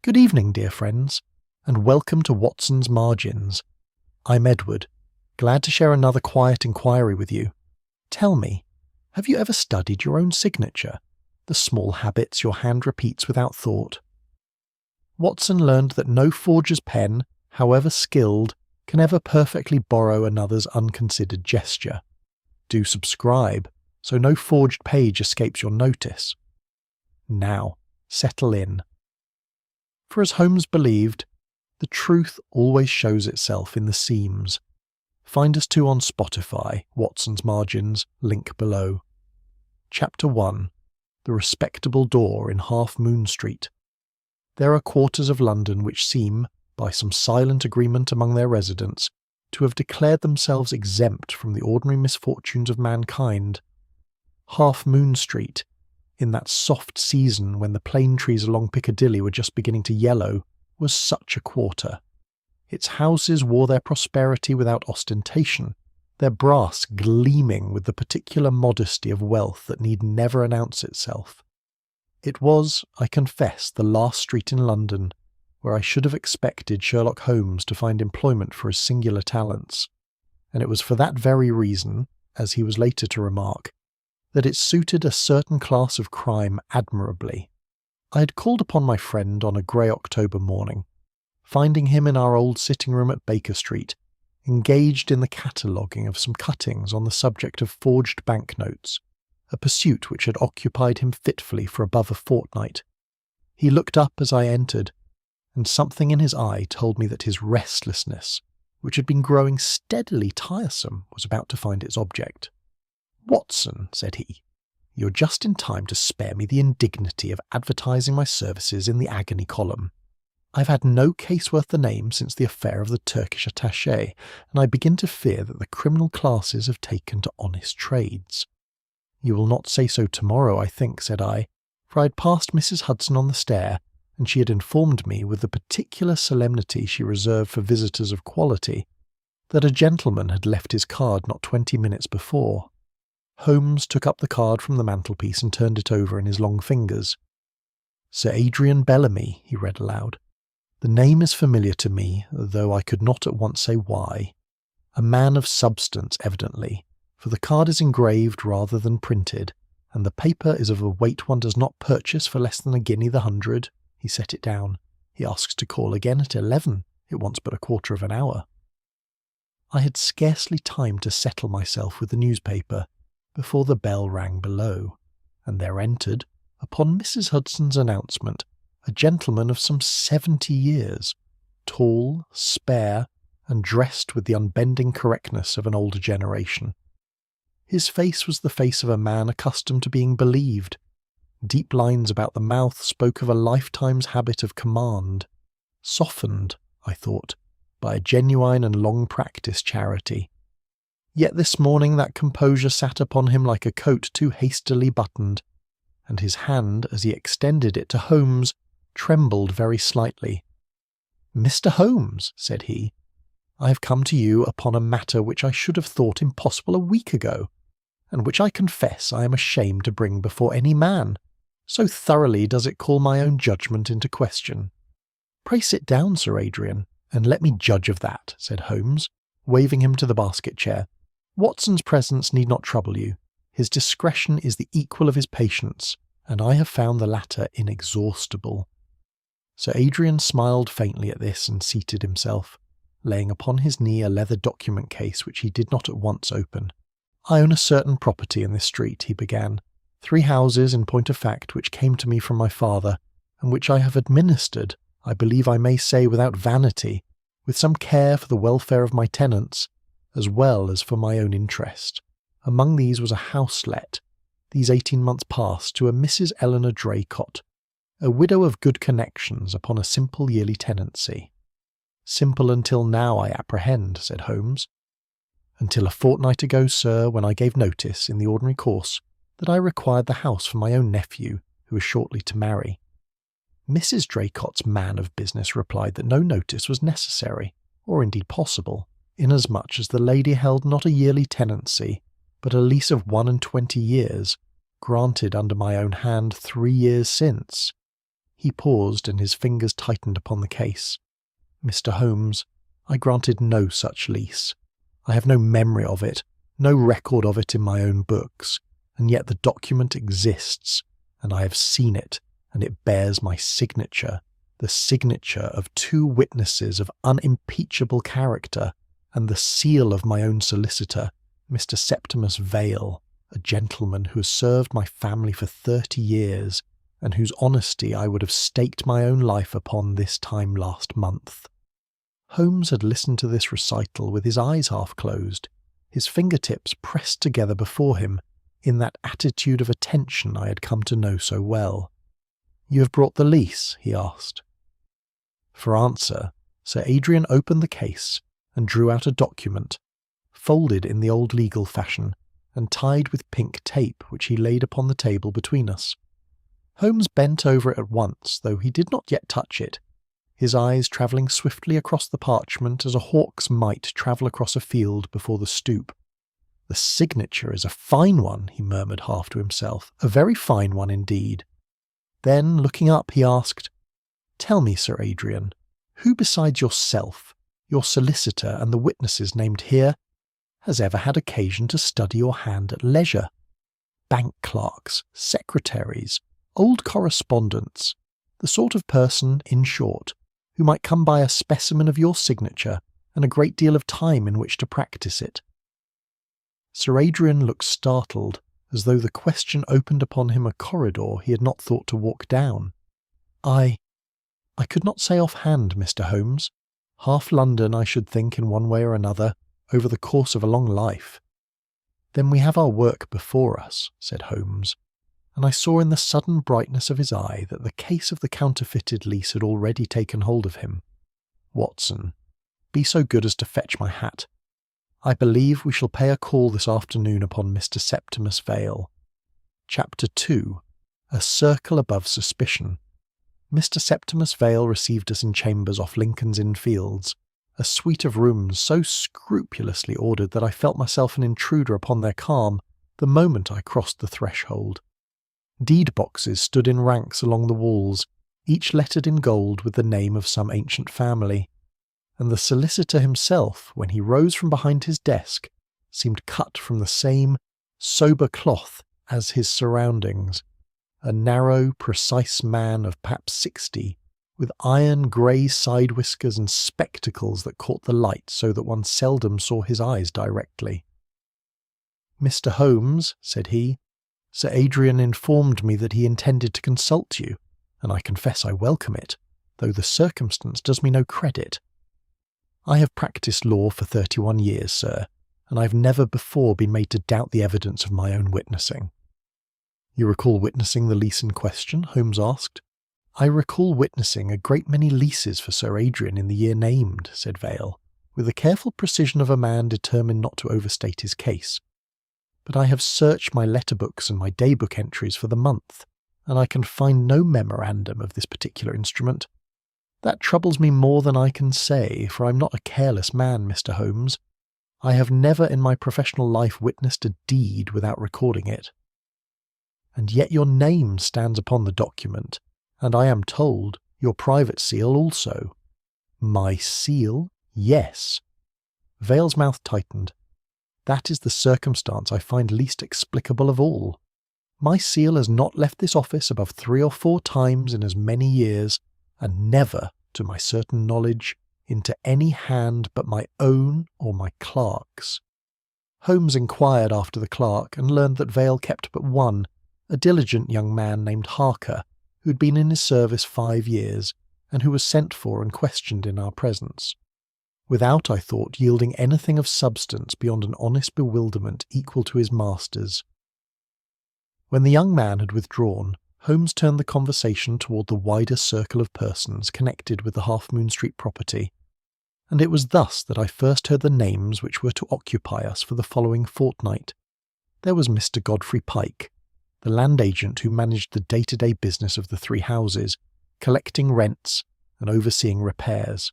Good evening, dear friends, and welcome to Watson's Margins. I'm Edward, glad to share another quiet inquiry with you. Tell me, have you ever studied your own signature, the small habits your hand repeats without thought? Watson learned that no forger's pen, however skilled, can ever perfectly borrow another's unconsidered gesture. Do subscribe, so no forged page escapes your notice. Now, settle in. For as Holmes believed, the truth always shows itself in the seams. Find us too on Spotify, Watson's Margins, link below. Chapter 1. The Respectable Door in Half Moon Street. There are quarters of London which seem, by some silent agreement among their residents, to have declared themselves exempt from the ordinary misfortunes of mankind. Half Moon Street, in that soft season when the plane trees along Piccadilly were just beginning to yellow, was such a quarter. Its houses wore their prosperity without ostentation, their brass gleaming with the particular modesty of wealth that need never announce itself. It was, I confess, the last street in London where I should have expected Sherlock Holmes to find employment for his singular talents, and it was for that very reason, as he was later to remark, that it suited a certain class of crime admirably. I had called upon my friend on a grey October morning, finding him in our old sitting-room at Baker Street, engaged in the cataloguing of some cuttings on the subject of forged banknotes, a pursuit which had occupied him fitfully for above a fortnight. He looked up as I entered, and something in his eye told me that his restlessness, which had been growing steadily tiresome, was about to find its object. "Watson," said he, "you're just in time to spare me the indignity of advertising my services in the agony column. I've had no case worth the name since the affair of the Turkish attaché, and I begin to fear that the criminal classes have taken to honest trades." "You will not say so tomorrow, I think," said I, for I had passed Mrs. Hudson on the stair, and she had informed me, with the particular solemnity she reserved for visitors of quality, that a gentleman had left his card not 20 minutes before. Holmes took up the card from the mantelpiece and turned it over in his long fingers. "Sir Adrian Bellamy," he read aloud. "The name is familiar to me, though I could not at once say why. A man of substance, evidently, for the card is engraved rather than printed, and the paper is of a weight one does not purchase for less than a guinea the hundred." He set it down. "He asks to call again at 11. It wants but a quarter of an hour." I had scarcely time to settle myself with the newspaper before the bell rang below, and there entered, upon Mrs. Hudson's announcement, a gentleman of some 70 years, tall, spare, and dressed with the unbending correctness of an older generation. His face was the face of a man accustomed to being believed. Deep lines about the mouth spoke of a lifetime's habit of command, softened, I thought, by a genuine and long-practised charity. Yet this morning that composure sat upon him like a coat too hastily buttoned, and his hand, as he extended it to Holmes, trembled very slightly. "Mr. Holmes," said he, "I have come to you upon a matter which I should have thought impossible a week ago, and which I confess I am ashamed to bring before any man, so thoroughly does it call my own judgment into question." "Pray sit down, Sir Adrian, and let me judge of that," said Holmes, waving him to the basket chair. "Watson's presence need not trouble you. His discretion is the equal of his patience, and I have found the latter inexhaustible." Sir Adrian smiled faintly at this and seated himself, laying upon his knee a leather document case which he did not at once open. "I own a certain property in this street," he began, 3 houses in point of fact which came to me from my father, and which I have administered, I believe I may say without vanity, with some care for the welfare of my tenants, as well as for my own interest. Among these was a house let, these 18 months past, to a Mrs. Eleanor Draycott, a widow of good connections, upon a simple yearly tenancy. "Simple until now, I apprehend," said Holmes. "Until a fortnight ago, sir, when I gave notice, in the ordinary course, that I required the house for my own nephew, who was shortly to marry." Mrs. Draycott's man of business replied that no notice was necessary, or indeed possible, inasmuch as the lady held not a yearly tenancy, but a lease of 21 years, granted under my own hand 3 years since. He paused and his fingers tightened upon the case. "Mr. Holmes, I granted no such lease. I have no memory of it, no record of it in my own books, and yet the document exists, and I have seen it, and it bears my signature, the signature of 2 witnesses of unimpeachable character, and the seal of my own solicitor, Mr. Septimus Vale, a gentleman who has served my family for 30 years, and whose honesty I would have staked my own life upon this time last month." Holmes had listened to this recital with his eyes half closed, his fingertips pressed together before him, in that attitude of attention I had come to know so well. "You have brought the lease?" he asked. For answer, Sir Adrian opened the case and drew out a document, folded in the old legal fashion, and tied with pink tape, which he laid upon the table between us. Holmes bent over it at once, though he did not yet touch it, his eyes travelling swiftly across the parchment as a hawk's might travel across a field before the stoop. "The signature is a fine one," he murmured half to himself, "a very fine one indeed." Then, looking up, he asked, "Tell me, Sir Adrian, who besides yourself, your solicitor and the witnesses named here, has ever had occasion to study your hand at leisure? Bank clerks, secretaries, old correspondents, the sort of person, in short, who might come by a specimen of your signature and a great deal of time in which to practice it?" Sir Adrian looked startled, as though the question opened upon him a corridor he had not thought to walk down. I could not say off-hand, Mr. Holmes. Half London, I should think, in one way or another, over the course of a long life." "Then we have our work before us," said Holmes, and I saw in the sudden brightness of his eye that the case of the counterfeited lease had already taken hold of him. "Watson, be so good as to fetch my hat. I believe we shall pay a call this afternoon upon Mr. Septimus Vale." Chapter 2. A Circle Above Suspicion. Mr. Septimus Vale received us in chambers off Lincoln's Inn Fields, a suite of rooms so scrupulously ordered that I felt myself an intruder upon their calm the moment I crossed the threshold. Deed boxes stood in ranks along the walls, each lettered in gold with the name of some ancient family, and the solicitor himself, when he rose from behind his desk, seemed cut from the same sober cloth as his surroundings, a narrow, precise man of perhaps 60, with iron grey side whiskers and spectacles that caught the light so that one seldom saw his eyes directly. "Mr. Holmes," said he, "Sir Adrian informed me that he intended to consult you, and I confess I welcome it, though the circumstance does me no credit. I have practised law for 31 years, sir, and I have never before been made to doubt the evidence of my own witnessing." "You recall witnessing the lease in question?" Holmes asked. "I recall witnessing a great many leases for Sir Adrian in the year named," said Vale, with the careful precision of a man determined not to overstate his case. "But I have searched my letter-books and my day-book entries for the month, and I can find no memorandum of this particular instrument. That troubles me more than I can say, for I am not a careless man, Mr. Holmes. I have never in my professional life witnessed a deed without recording it." "And yet your name stands upon the document, and I am told your private seal also." "My seal? Yes." Vale's mouth tightened. "That is the circumstance I find least explicable of all. My seal has not left this office above 3 or 4 times in as many years, and never, to my certain knowledge, into any hand but my own or my clerk's." Holmes inquired after the clerk, and learned that Vale kept but one, a diligent young man named Harker, who had been in his service 5 years, and who was sent for and questioned in our presence, without, I thought, yielding anything of substance beyond an honest bewilderment equal to his master's. When the young man had withdrawn, Holmes turned the conversation toward the wider circle of persons connected with the Half Moon Street property, and it was thus that I first heard the names which were to occupy us for the following fortnight. There was Mr. Godfrey Pike, the land agent who managed the day-to-day business of the 3 houses, collecting rents and overseeing repairs.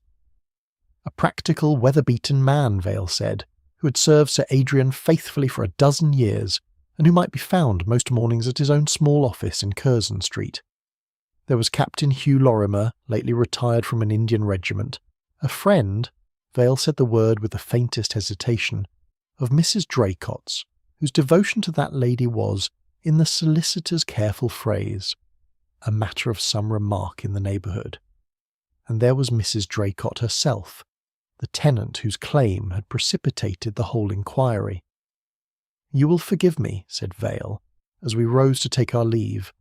A practical, weather-beaten man, Vale said, who had served Sir Adrian faithfully for 12 years, and who might be found most mornings at his own small office in Curzon Street. There was Captain Hugh Lorimer, lately retired from an Indian regiment, a friend, Vale said the word with the faintest hesitation, of Mrs. Draycott's, whose devotion to that lady was, in the solicitor's careful phrase, a matter of some remark in the neighbourhood. And there was Mrs. Draycott herself, the tenant whose claim had precipitated the whole inquiry. "You will forgive me," said Vale, as we rose to take our leave,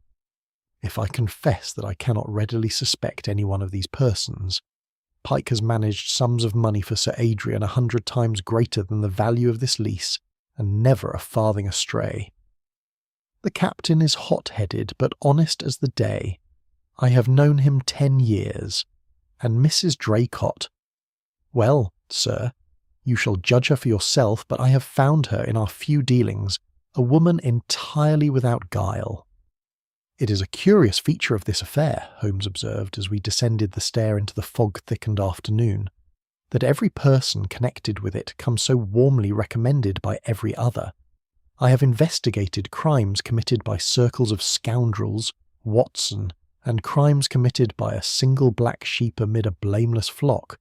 "if I confess that I cannot readily suspect any one of these persons. Pike has managed sums of money for Sir Adrian 100 times greater than the value of this lease, and never a farthing astray. The captain is hot-headed but honest as the day. I have known him 10 years, and Mrs. Draycott, well, sir, you shall judge her for yourself, but I have found her in our few dealings a woman entirely without guile." "It is a curious feature of this affair," Holmes observed as we descended the stair into the fog-thickened afternoon, "that every person connected with it comes so warmly recommended by every other. I have investigated crimes committed by circles of scoundrels, Watson, and crimes committed by a single black sheep amid a blameless flock,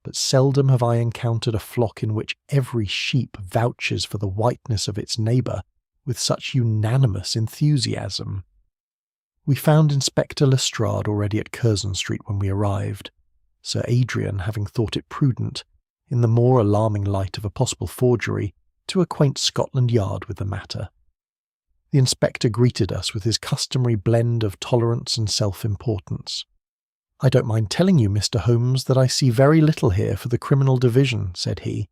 but seldom have I encountered a flock in which every sheep vouches for the whiteness of its neighbour with such unanimous enthusiasm." We found Inspector Lestrade already at Curzon Street when we arrived, Sir Adrian having thought it prudent, in the more alarming light of a possible forgery, to acquaint Scotland Yard with the matter. The inspector greeted us with his customary blend of tolerance and self-importance. "I don't mind telling you, Mr. Holmes, that I see very little here for the criminal division," said he,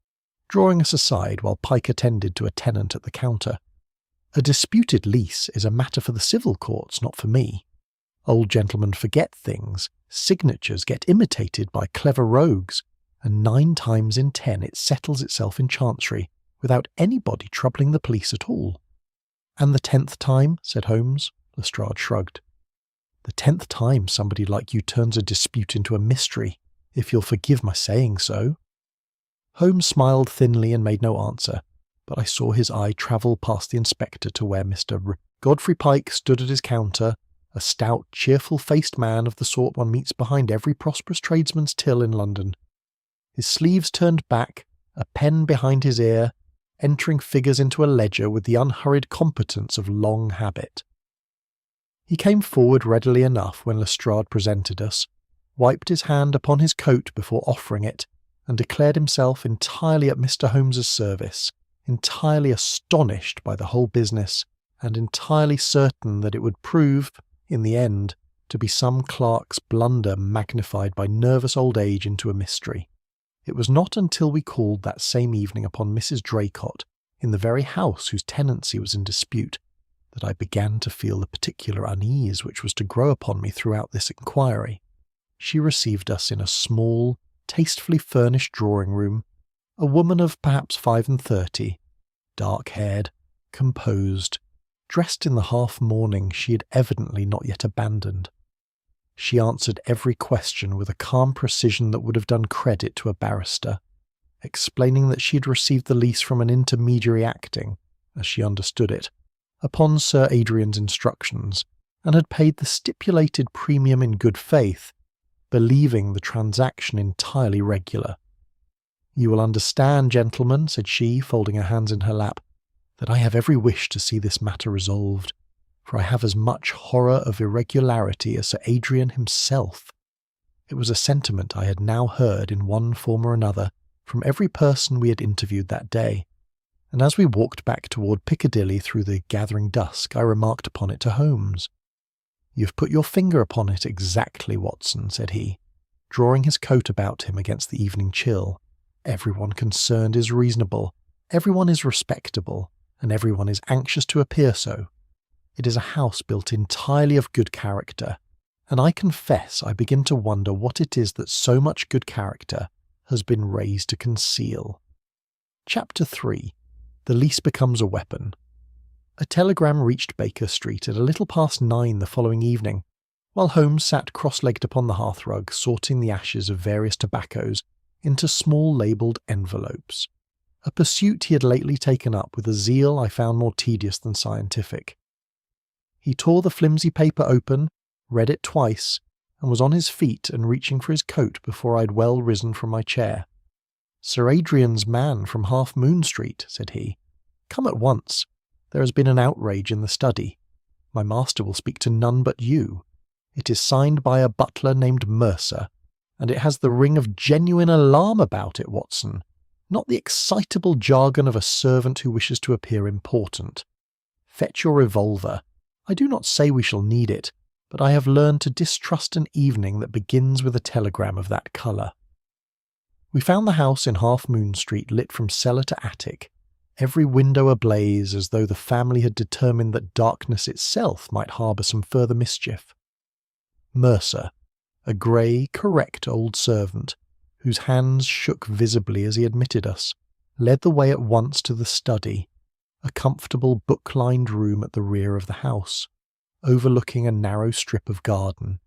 drawing us aside while Pike attended to a tenant at the counter. "A disputed lease is a matter for the civil courts, not for me. Old gentlemen forget things, signatures get imitated by clever rogues, and 9 times in 10 it settles itself in Chancery without anybody troubling the police at all." "And the 10th time?" said Holmes. Lestrade shrugged. "The 10th time somebody like you turns a dispute into a mystery, if you'll forgive my saying so." Holmes smiled thinly and made no answer, but I saw his eye travel past the inspector to where Mr. Godfrey Pike stood at his counter, a stout, cheerful-faced man of the sort one meets behind every prosperous tradesman's till in London. His sleeves turned back, a pen behind his ear, entering figures into a ledger with the unhurried competence of long habit. He came forward readily enough when Lestrade presented us, wiped his hand upon his coat before offering it, and declared himself entirely at Mr. Holmes's service, entirely astonished by the whole business, and entirely certain that it would prove, in the end, to be some clerk's blunder magnified by nervous old age into a mystery. It was not until we called that same evening upon Mrs. Draycott, in the very house whose tenancy was in dispute, that I began to feel the particular unease which was to grow upon me throughout this inquiry. She received us in a small, tastefully furnished drawing-room, a woman of perhaps 35, dark-haired, composed, dressed in the half-mourning she had evidently not yet abandoned. She answered every question with a calm precision that would have done credit to a barrister, explaining that she had received the lease from an intermediary acting, as she understood it, upon Sir Adrian's instructions, and had paid the stipulated premium in good faith, believing the transaction entirely regular. "You will understand, gentlemen," said she, folding her hands in her lap, "that I have every wish to see this matter resolved, for I have as much horror of irregularity as Sir Adrian himself." It was a sentiment I had now heard in one form or another from every person we had interviewed that day, and as we walked back toward Piccadilly through the gathering dusk, I remarked upon it to Holmes. "You've put your finger upon it exactly, Watson," said he, drawing his coat about him against the evening chill. "Everyone concerned is reasonable, everyone is respectable, and everyone is anxious to appear so. It is a house built entirely of good character, and I confess I begin to wonder what it is that so much good character has been raised to conceal." Chapter 3. The Lease Becomes a Weapon. A telegram reached Baker Street at a little past 9 the following evening, while Holmes sat cross-legged upon the hearthrug sorting the ashes of various tobaccos into small labelled envelopes, a pursuit he had lately taken up with a zeal I found more tedious than scientific. He tore the flimsy paper open, read it twice, and was on his feet and reaching for his coat before I'd well risen from my chair. "Sir Adrian's man from Half Moon Street," said he. "Come at once. There has been an outrage in the study. My master will speak to none but you. It is signed by a butler named Mercer, and it has the ring of genuine alarm about it, Watson, not the excitable jargon of a servant who wishes to appear important. Fetch your revolver. I do not say we shall need it, but I have learned to distrust an evening that begins with a telegram of that colour." We found the house in Half Moon Street lit from cellar to attic, every window ablaze as though the family had determined that darkness itself might harbour some further mischief. Mercer, a grey, correct old servant, whose hands shook visibly as he admitted us, led the way at once to the study, a comfortable book-lined room at the rear of the house, overlooking a narrow strip of garden.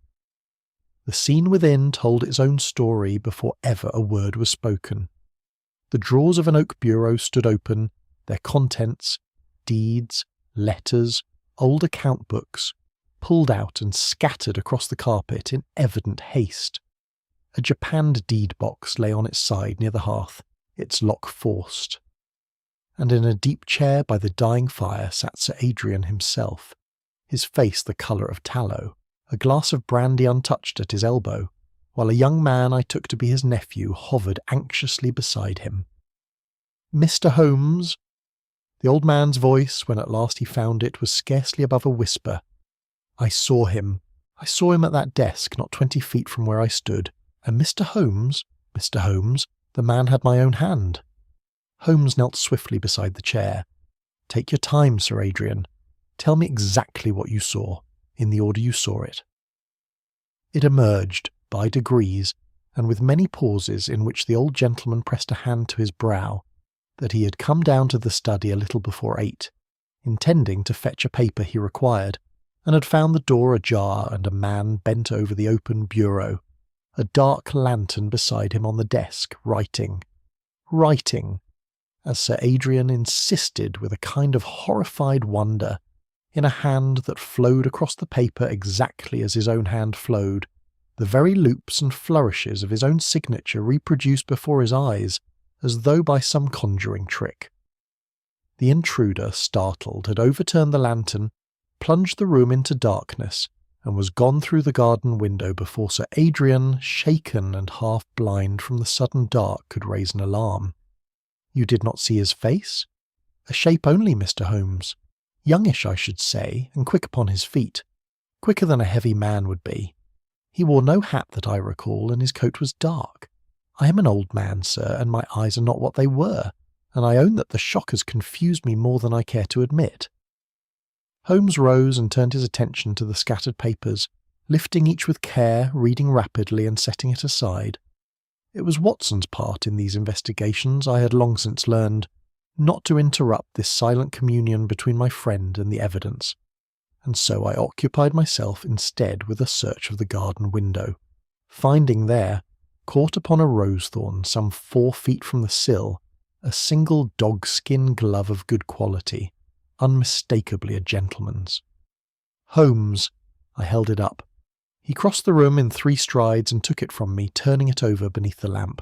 The scene within told its own story before ever a word was spoken. The drawers of an oak bureau stood open, their contents, deeds, letters, old account books, pulled out and scattered across the carpet in evident haste. A japanned deed box lay on its side near the hearth, its lock forced. And in a deep chair by the dying fire sat Sir Adrian himself, his face the colour of tallow, a glass of brandy untouched at his elbow, while a young man I took to be his nephew hovered anxiously beside him. "Mr. Holmes?" The old man's voice, when at last he found it, was scarcely above a whisper. I saw him at that desk not 20 feet from where I stood, and Mr. Holmes, the man had my own hand. Holmes knelt swiftly beside the chair. "Take your time, Sir Adrian. Tell me exactly what you saw, in the order you saw it." It emerged, by degrees, and with many pauses in which the old gentleman pressed a hand to his brow, that he had come down to the study a little before 8, intending to fetch a paper he required, and had found the door ajar and a man bent over the open bureau, a dark lantern beside him on the desk, writing, as Sir Adrian insisted with a kind of horrified wonder, in a hand that flowed across the paper exactly as his own hand flowed, the very loops and flourishes of his own signature reproduced before his eyes, as though by some conjuring trick. The intruder, startled, had overturned the lantern, plunged the room into darkness, and was gone through the garden window before Sir Adrian, shaken and half blind from the sudden dark, could raise an alarm. "You did not see his face?" "A shape only, Mr. Holmes. Youngish, I should say, and quick upon his feet. Quicker than a heavy man would be. He wore no hat that I recall, and his coat was dark. I am an old man, sir, and my eyes are not what they were, and I own that the shock has confused me more than I care to admit." Holmes rose and turned his attention to the scattered papers, lifting each with care, reading rapidly and setting it aside. It was Watson's part in these investigations, I had long since learned, not to interrupt this silent communion between my friend and the evidence, and so I occupied myself instead with a search of the garden window, finding there, caught upon a rose-thorn some 4 feet from the sill, a single dog-skin glove of good quality, unmistakably a gentleman's. "Holmes," I held it up. He crossed the room in 3 strides and took it from me, turning it over beneath the lamp.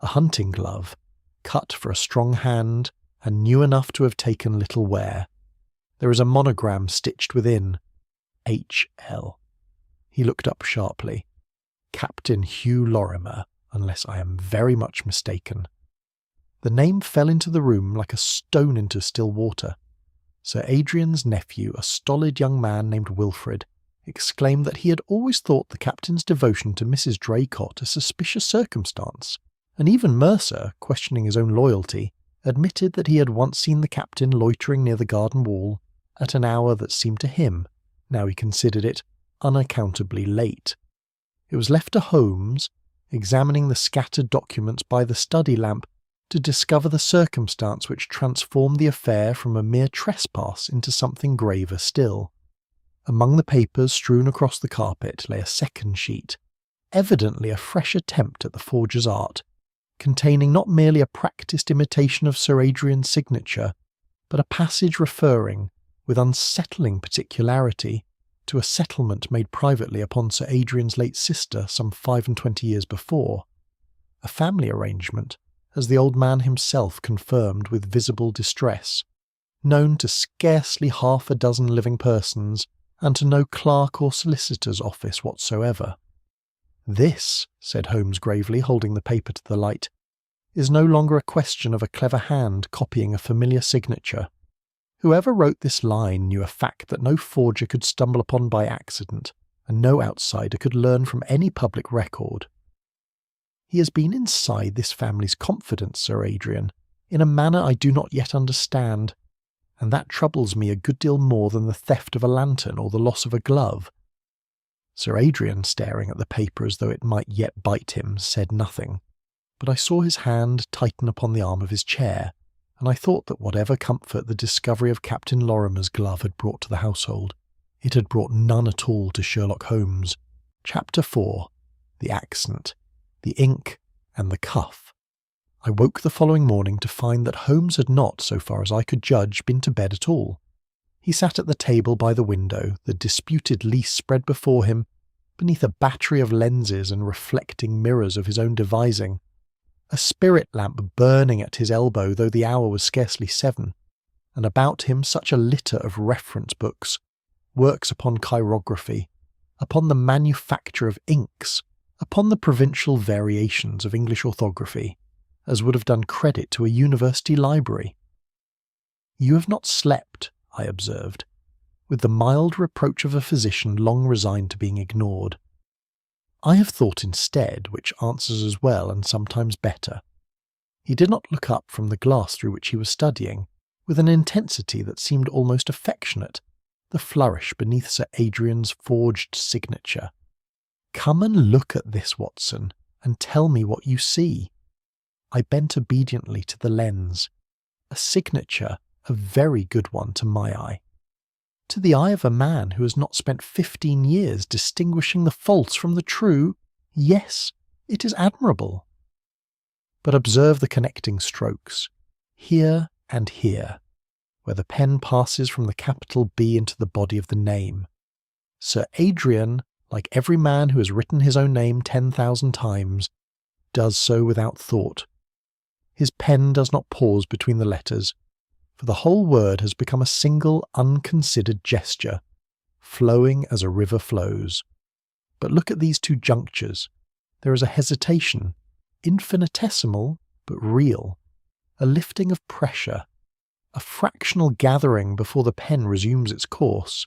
A hunting glove, cut for a strong hand, and new enough to have taken little wear. There is a monogram stitched within, H.L. He looked up sharply. Captain Hugh Lorimer, unless I am very much mistaken. The name fell into the room like a stone into still water. Sir Adrian's nephew, a stolid young man named Wilfred, exclaimed that he had always thought the captain's devotion to Mrs. Draycott a suspicious circumstance, and even Mercer, questioning his own loyalty, admitted that he had once seen the captain loitering near the garden wall at an hour that seemed to him, now he considered it, unaccountably late. It was left to Holmes, examining the scattered documents by the study lamp, to discover the circumstance which transformed the affair from a mere trespass into something graver still. Among the papers strewn across the carpet lay a second sheet, evidently a fresh attempt at the forger's art, containing not merely a practised imitation of Sir Adrian's signature, but a passage referring, with unsettling particularity, to a settlement made privately upon Sir Adrian's late sister some 25 years before. A family arrangement, as the old man himself confirmed with visible distress, known to scarcely half a dozen living persons, and to no clerk or solicitor's office whatsoever. "This," said Holmes gravely, holding the paper to the light, "is no longer a question of a clever hand copying a familiar signature. Whoever wrote this line knew a fact that no forger could stumble upon by accident, and no outsider could learn from any public record. He has been inside this family's confidence, Sir Adrian, in a manner I do not yet understand, and that troubles me a good deal more than the theft of a lantern or the loss of a glove." Sir Adrian, staring at the paper as though it might yet bite him, said nothing, but I saw his hand tighten upon the arm of his chair, and I thought that whatever comfort the discovery of Captain Lorimer's glove had brought to the household, it had brought none at all to Sherlock Holmes. Chapter 4. The Accent, the Ink, and the Cuff. I woke the following morning to find that Holmes had not, so far as I could judge, been to bed at all. He sat at the table by the window, the disputed lease spread before him, beneath a battery of lenses and reflecting mirrors of his own devising, a spirit lamp burning at his elbow though the hour was scarcely 7, and about him such a litter of reference books, works upon chirography, upon the manufacture of inks, upon the provincial variations of English orthography, as would have done credit to a university library. "You have not slept," I observed, with the mild reproach of a physician long resigned to being ignored. "I have thought instead, which answers as well and sometimes better." He did not look up from the glass through which he was studying, with an intensity that seemed almost affectionate, the flourish beneath Sir Adrian's forged signature. "Come and look at this, Watson, and tell me what you see." I bent obediently to the lens. A signature, a very good one to my eye. To the eye of a man who has not spent 15 years distinguishing the false from the true, yes, it is admirable. But observe the connecting strokes, here and here, where the pen passes from the capital B into the body of the name. Sir Adrian, like every man who has written his own name 10,000 times, does so without thought. His pen does not pause between the letters, for the whole word has become a single unconsidered gesture, flowing as a river flows. But look at these two junctures. There is a hesitation, infinitesimal but real, a lifting of pressure, a fractional gathering before the pen resumes its course.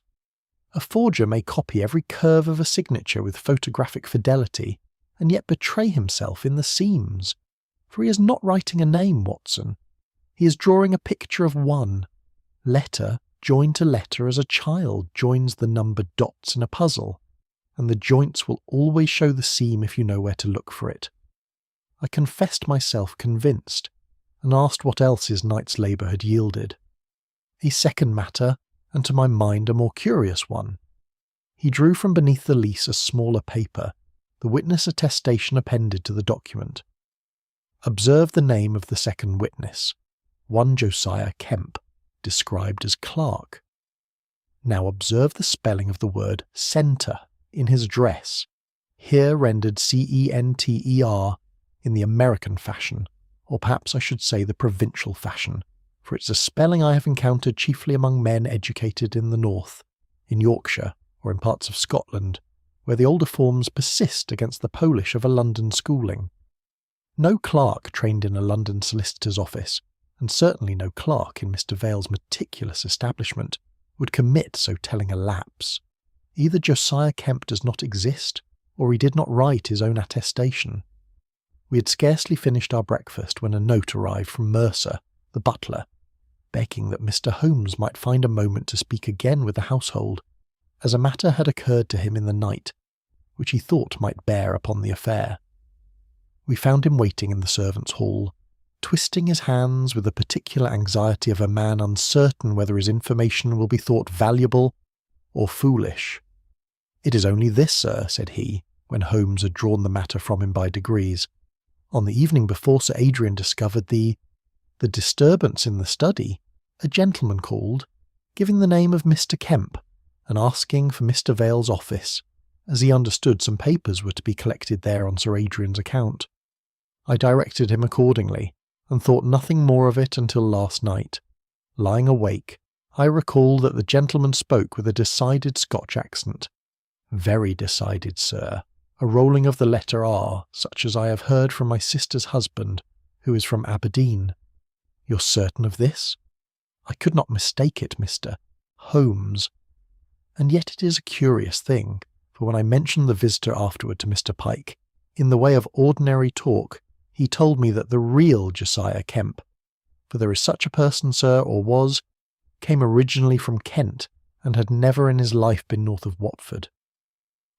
A forger may copy every curve of a signature with photographic fidelity, and yet betray himself in the seams. For he is not writing a name, Watson. He is drawing a picture of one, letter joined to letter as a child joins the numbered dots in a puzzle, and the joints will always show the seam if you know where to look for it. I confessed myself convinced, and asked what else his night's labour had yielded. A second matter, and to my mind a more curious one. He drew from beneath the lease a smaller paper, the witness attestation appended to the document. Observe the name of the second witness, one Josiah Kemp, described as clerk. Now observe the spelling of the word centre in his address, here rendered CENTER in the American fashion, or perhaps I should say the provincial fashion, for it's a spelling I have encountered chiefly among men educated in the north, in Yorkshire, or in parts of Scotland, where the older forms persist against the Polish of a London schooling. No clerk trained in a London solicitor's office, and certainly no clerk in Mr. Vale's meticulous establishment, would commit so telling a lapse. Either Josiah Kemp does not exist, or he did not write his own attestation. We had scarcely finished our breakfast when a note arrived from Mercer, the butler, begging that Mr. Holmes might find a moment to speak again with the household, as a matter had occurred to him in the night, which he thought might bear upon the affair. We found him waiting in the servants' hall, twisting his hands with the particular anxiety of a man uncertain whether his information will be thought valuable or foolish. "It is only this, sir," said he, when Holmes had drawn the matter from him by degrees. "On the evening before Sir Adrian discovered the disturbance in the study, a gentleman called, giving the name of Mr. Kemp, and asking for Mr. Vale's office, as he understood some papers were to be collected there on Sir Adrian's account. I directed him accordingly, and thought nothing more of it until last night. Lying awake, I recall that the gentleman spoke with a decided Scotch accent. Very decided, sir, a rolling of the letter R, such as I have heard from my sister's husband, who is from Aberdeen. You're certain of this? I could not mistake it, Mr. Holmes. And yet it is a curious thing, for when I mentioned the visitor afterward to Mr. Pike, in the way of ordinary talk, he told me that the real Josiah Kemp, for there is such a person, sir, or was, came originally from Kent, and had never in his life been north of Watford.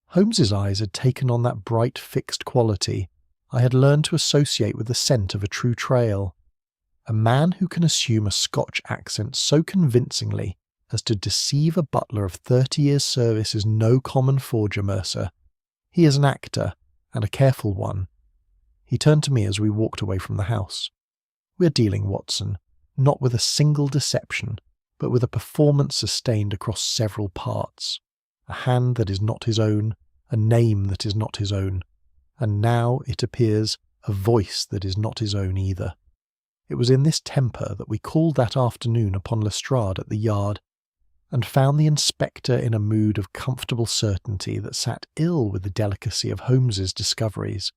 Holmes's eyes had taken on that bright, fixed quality I had learned to associate with the scent of a true trail. A man who can assume a Scotch accent so convincingly as to deceive a butler of 30 years' service is no common forger, Mercer. He is an actor, and a careful one. He turned to me as we walked away from the house. We are dealing, Watson, not with a single deception, but with a performance sustained across several parts. A hand that is not his own, a name that is not his own, and now, it appears, a voice that is not his own either. It was in this temper that we called that afternoon upon Lestrade at the Yard, and found the inspector in a mood of comfortable certainty that sat ill with the delicacy of Holmes's discoveries.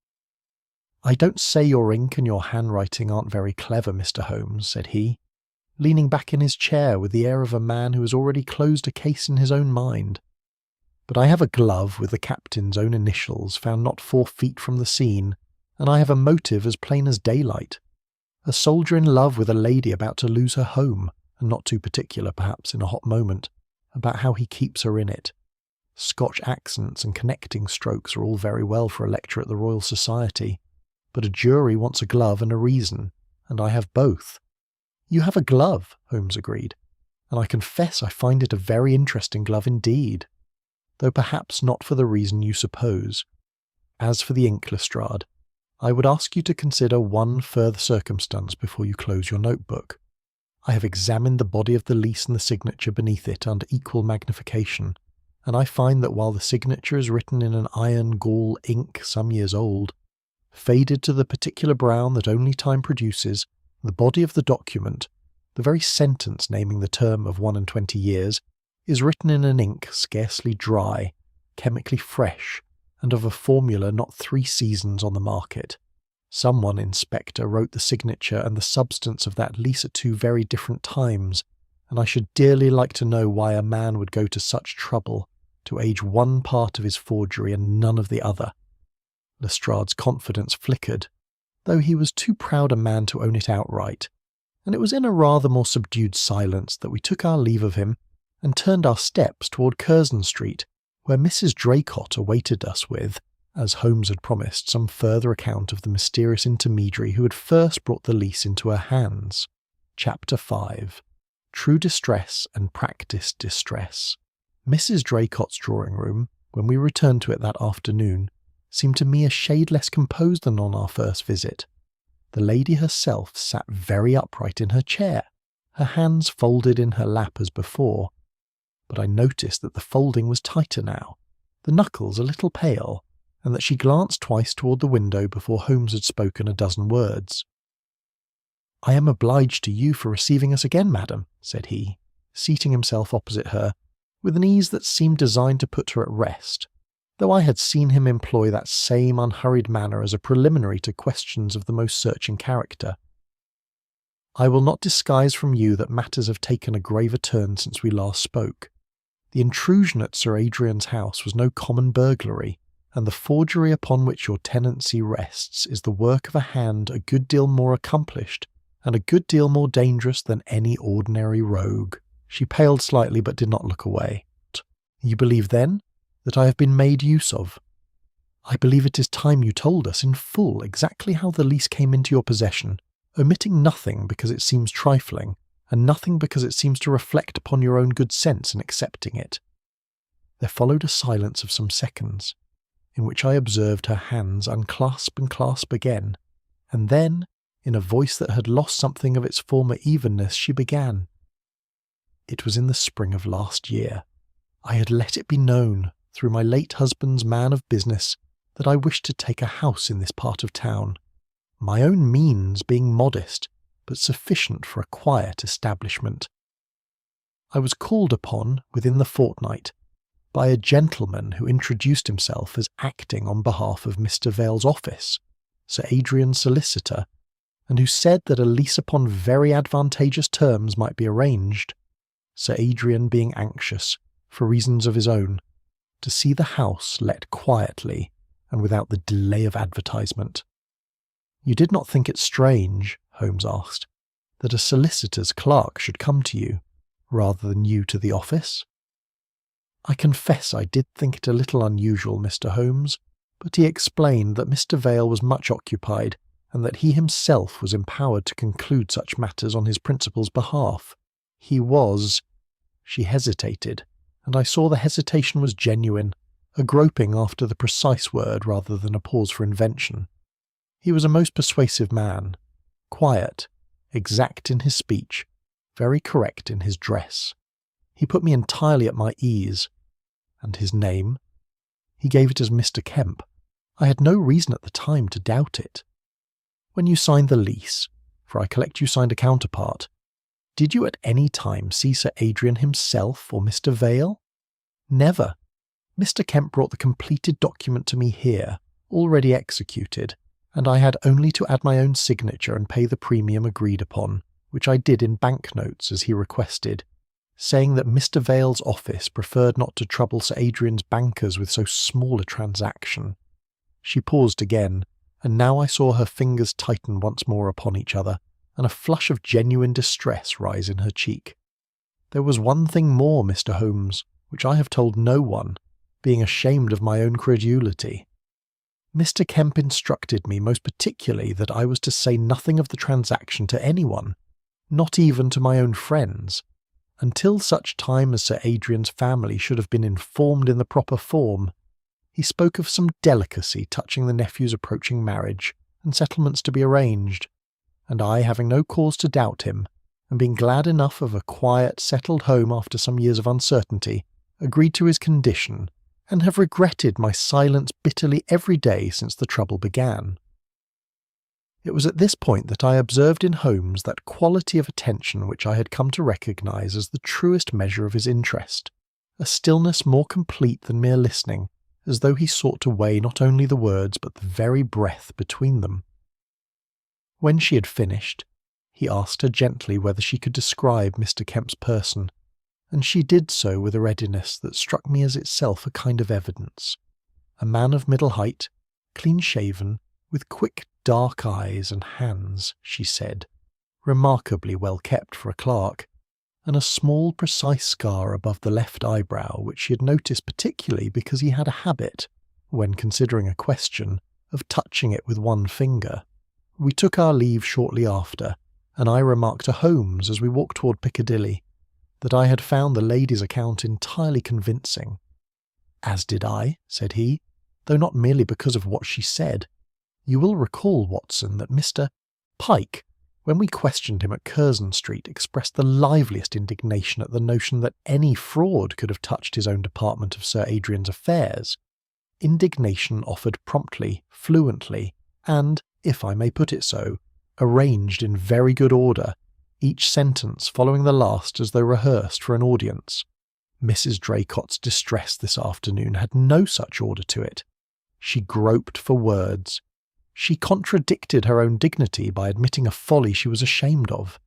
"I don't say your ink and your handwriting aren't very clever, Mr. Holmes," said he, leaning back in his chair with the air of a man who has already closed a case in his own mind. "But I have a glove with the captain's own initials found not 4 feet from the scene, and I have a motive as plain as daylight. A soldier in love with a lady about to lose her home, and not too particular, perhaps, in a hot moment, about how he keeps her in it. Scotch accents and connecting strokes are all very well for a lecture at the Royal Society, but a jury wants a glove and a reason, and I have both." "You have a glove," Holmes agreed, "and I confess I find it a very interesting glove indeed, though perhaps not for the reason you suppose. As for the ink, Lestrade, I would ask you to consider one further circumstance before you close your notebook. I have examined the body of the lease and the signature beneath it under equal magnification, and I find that while the signature is written in an iron gall ink some years old, faded to the particular brown that only time produces, the body of the document, the very sentence naming the term of 21 years, is written in an ink scarcely dry, chemically fresh, and of a formula not 3 seasons on the market. Someone, Inspector, wrote the signature and the substance of that lease at 2 very different times, and I should dearly like to know why a man would go to such trouble to age one part of his forgery and none of the other." Lestrade's confidence flickered, though he was too proud a man to own it outright, and it was in a rather more subdued silence that we took our leave of him and turned our steps toward Curzon Street, where Mrs. Draycott awaited us with, as Holmes had promised, some further account of the mysterious intermediary who had first brought the lease into her hands. Chapter 5. True Distress and Practised Distress. Mrs. Draycott's drawing-room, when we returned to it that afternoon, seemed to me a shade less composed than on our first visit. The lady herself sat very upright in her chair, her hands folded in her lap as before, but I noticed that the folding was tighter now, the knuckles a little pale, and that she glanced twice toward the window before Holmes had spoken a dozen words. "I am obliged to you for receiving us again, madam," said he, seating himself opposite her, with an ease that seemed designed to put her at rest, though I had seen him employ that same unhurried manner as a preliminary to questions of the most searching character. "I will not disguise from you that matters have taken a graver turn since we last spoke. The intrusion at Sir Adrian's house was no common burglary, and the forgery upon which your tenancy rests is the work of a hand a good deal more accomplished and a good deal more dangerous than any ordinary rogue." She paled slightly but did not look away. "You believe, then, that I have been made use of?" "I believe it is time you told us in full exactly how the lease came into your possession, omitting nothing because it seems trifling, and nothing because it seems to reflect upon your own good sense in accepting it." There followed a silence of some seconds, in which I observed her hands unclasp and clasp again, and then, in a voice that had lost something of its former evenness, she began. "It was in the spring of last year. I had let it be known, through my late husband's man of business, that I wished to take a house in this part of town, my own means being modest, but sufficient for a quiet establishment. I was called upon, within the fortnight, by a gentleman who introduced himself as acting on behalf of Mr. Vale's office, Sir Adrian's solicitor, and who said that a lease upon very advantageous terms might be arranged, Sir Adrian being anxious, for reasons of his own, to see the house let quietly and without the delay of advertisement. "You did not think it strange," Holmes asked, "that a solicitor's clerk should come to you, rather than you to the office?" "I confess I did think it a little unusual, Mr. Holmes, but he explained that Mr. Vale was much occupied, and that he himself was empowered to conclude such matters on his principal's behalf. He was—" She hesitated, and I saw the hesitation was genuine, a groping after the precise word rather than a pause for invention. He was a most persuasive man, quiet, exact in his speech, very correct in his dress. He put me entirely at my ease. And his name? He gave it as Mr. Kemp. I had no reason at the time to doubt it. "When you signed the lease, for I collect you signed a counterpart, did you at any time see Sir Adrian himself or Mr. Vale?" "Never. Mr. Kemp brought the completed document to me here, already executed, and I had only to add my own signature and pay the premium agreed upon, which I did in banknotes as he requested, saying that Mr. Vale's office preferred not to trouble Sir Adrian's bankers with so small a transaction." She paused again, and now I saw her fingers tighten once more upon each other, and a flush of genuine distress rise in her cheek. "There was one thing more, Mr. Holmes, which I have told no one, being ashamed of my own credulity. Mr. Kemp instructed me most particularly that I was to say nothing of the transaction to anyone, not even to my own friends, until such time as Sir Adrian's family should have been informed in the proper form. He spoke of some delicacy touching the nephew's approaching marriage, and settlements to be arranged, and I, having no cause to doubt him, and being glad enough of a quiet, settled home after some years of uncertainty, agreed to his condition, and have regretted my silence bitterly every day since the trouble began." It was at this point that I observed in Holmes that quality of attention which I had come to recognise as the truest measure of his interest, a stillness more complete than mere listening, as though he sought to weigh not only the words but the very breath between them. When she had finished, he asked her gently whether she could describe Mr. Kemp's person, and she did so with a readiness that struck me as itself a kind of evidence. A man of middle height, clean-shaven, with quick dark eyes and hands, she said, remarkably well kept for a clerk, and a small precise scar above the left eyebrow which she had noticed particularly because he had a habit, when considering a question, of touching it with one finger. We took our leave shortly after, and I remarked to Holmes as we walked toward Piccadilly that I had found the lady's account entirely convincing. "As did I," said he, "though not merely because of what she said. You will recall, Watson, that Mr. Pike, when we questioned him at Curzon Street, expressed the liveliest indignation at the notion that any fraud could have touched his own department of Sir Adrian's affairs. Indignation offered promptly, fluently, and, if I may put it so, arranged in very good order, each sentence following the last as though rehearsed for an audience. Mrs. Draycott's distress this afternoon had no such order to it. She groped for words. She contradicted her own dignity by admitting a folly she was ashamed of.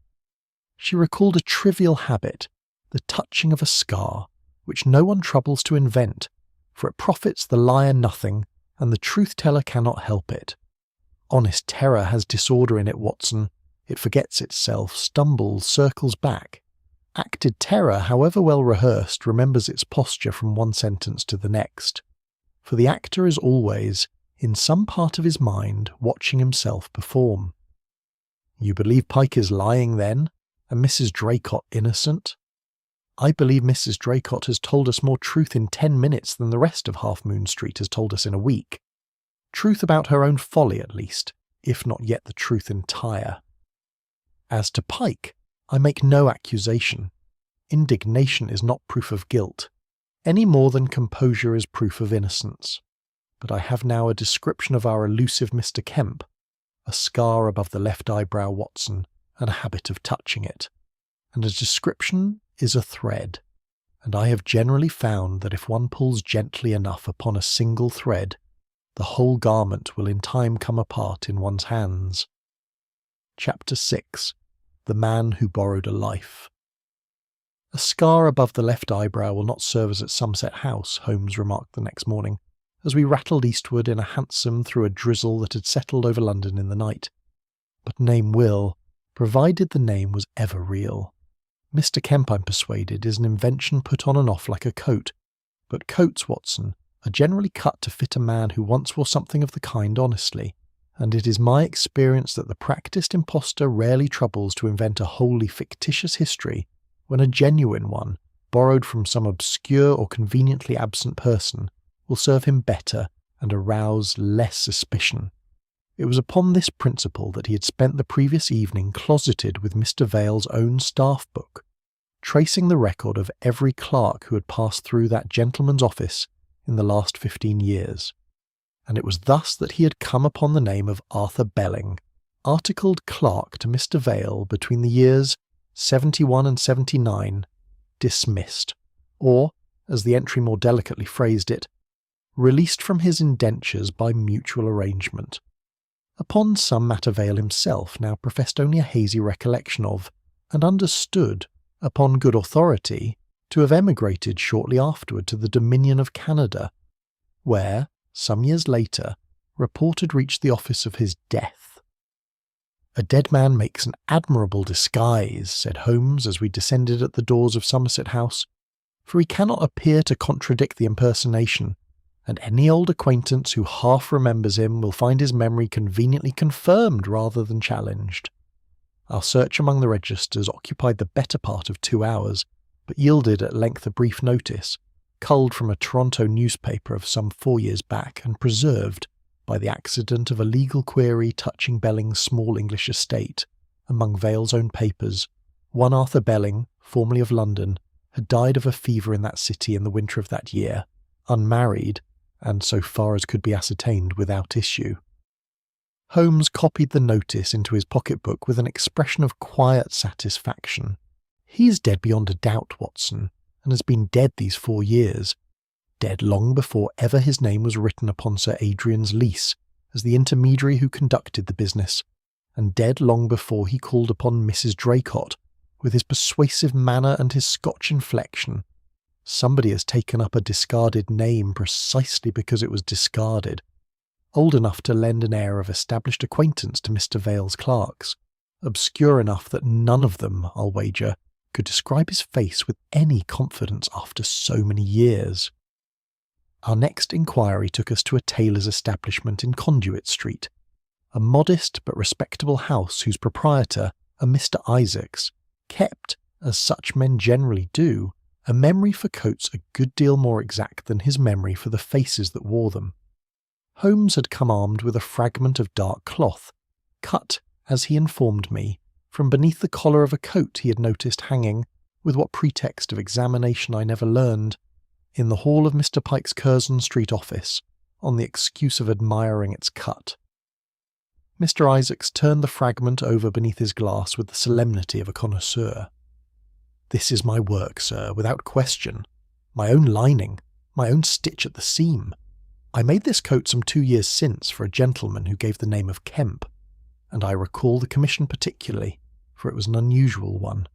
She recalled a trivial habit, the touching of a scar, which no one troubles to invent, for it profits the liar nothing, and the truth-teller cannot help it. Honest terror has disorder in it, Watson. It forgets itself, stumbles, circles back. Acted terror, however well rehearsed, remembers its posture from one sentence to the next. For the actor is always, in some part of his mind, watching himself perform. You believe Pike is lying, then, and Mrs. Draycott innocent? I believe Mrs. Draycott has told us more truth in 10 minutes than the rest of Half Moon Street has told us in a week. Truth about her own folly, at least, if not yet the truth entire. As to Pike, I make no accusation. Indignation is not proof of guilt. any more than composure is proof of innocence. But I have now a description of our elusive Mr. Kemp, a scar above the left eyebrow, Watson, and a habit of touching it. And a description is a thread, and I have generally found that if one pulls gently enough upon a single thread, the whole garment will in time come apart in one's hands. Chapter 6. The Man Who Borrowed a Life. A scar above the left eyebrow will not serve us at Somerset House, Holmes remarked the next morning, as we rattled eastward in a hansom through a drizzle that had settled over London in the night. But name will, provided the name was ever real. Mr. Kemp, I'm persuaded, is an invention put on and off like a coat, but coats, Watson, are generally cut to fit a man who once wore something of the kind honestly, and it is my experience that the practised impostor rarely troubles to invent a wholly fictitious history when a genuine one, borrowed from some obscure or conveniently absent person, will serve him better and arouse less suspicion. It was upon this principle that he had spent the previous evening closeted with Mr. Vale's own staff book, tracing the record of every clerk who had passed through that gentleman's office in the last 15 years. And it was thus that he had come upon the name of Arthur Belling, articled clerk to Mr. Vale between the years 71 and 79, dismissed, or, as the entry more delicately phrased it, released from his indentures by mutual arrangement, upon some matter Vale himself now professed only a hazy recollection of, and understood, upon good authority, to have emigrated shortly afterward to the Dominion of Canada, where, some years later, report had reached the office of his death. "A dead man makes an admirable disguise," said Holmes as we descended at the doors of Somerset House, "for he cannot appear to contradict the impersonation, and any old acquaintance who half remembers him will find his memory conveniently confirmed rather than challenged." Our search among the registers occupied the better part of 2 hours, but yielded at length a brief notice, culled from a Toronto newspaper of some 4 years back and preserved, by the accident of a legal query touching Belling's small English estate, among Vale's own papers. One Arthur Belling, formerly of London, had died of a fever in that city in the winter of that year, unmarried, and so far as could be ascertained without issue. Holmes copied the notice into his pocket-book with an expression of quiet satisfaction. "He is dead beyond a doubt, Watson, and has been dead these 4 years. Dead long before ever his name was written upon Sir Adrian's lease as the intermediary who conducted the business, and dead long before he called upon Mrs. Draycott, with his persuasive manner and his Scotch inflection. Somebody has taken up a discarded name precisely because it was discarded, old enough to lend an air of established acquaintance to Mr. Vale's clerks, obscure enough that none of them, I'll wager, could describe his face with any confidence after so many years." Our next inquiry took us to a tailor's establishment in Conduit Street, a modest but respectable house whose proprietor, a Mr. Isaacs, kept, as such men generally do, a memory for coats a good deal more exact than his memory for the faces that wore them. Holmes had come armed with a fragment of dark cloth, cut, as he informed me, from beneath the collar of a coat he had noticed hanging, with what pretext of examination I never learned, in the hall of Mr. Pike's Curzon Street office, on the excuse of admiring its cut. Mr. Isaacs turned the fragment over beneath his glass with the solemnity of a connoisseur. "This is my work, sir, without question. My own lining, my own stitch at the seam. I made this coat some 2 years since for a gentleman who gave the name of Kemp, and I recall the commission particularly, for it was an unusual one.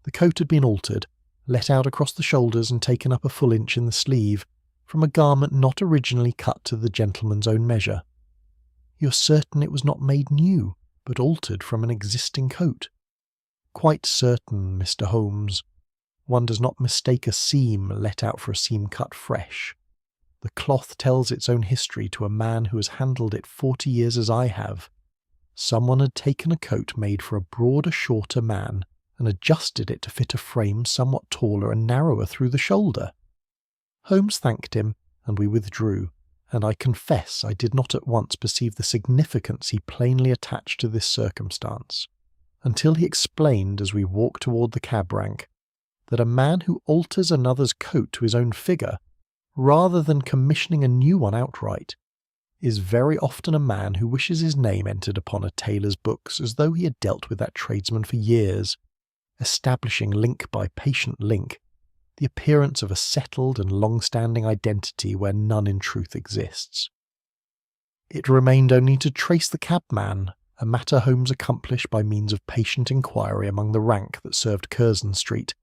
The coat had been altered, let out across the shoulders and taken up a full inch in the sleeve, from a garment not originally cut to the gentleman's own measure." "You're certain it was not made new, but altered from an existing coat?" "Quite certain, Mr. Holmes. One does not mistake a seam let out for a seam cut fresh. The cloth tells its own history to a man who has handled it 40 years as I have. Someone had taken a coat made for a broader, shorter man, and adjusted it to fit a frame somewhat taller and narrower through the shoulder." Holmes thanked him, and we withdrew, and I confess I did not at once perceive the significance he plainly attached to this circumstance, until he explained as we walked toward the cab rank that a man who alters another's coat to his own figure, rather than commissioning a new one outright, is very often a man who wishes his name entered upon a tailor's books as though he had dealt with that tradesman for years, establishing link by patient link the appearance of a settled and long-standing identity where none in truth exists. It remained only to trace the cabman, a matter Holmes accomplished by means of patient inquiry among the rank that served Curzon Street,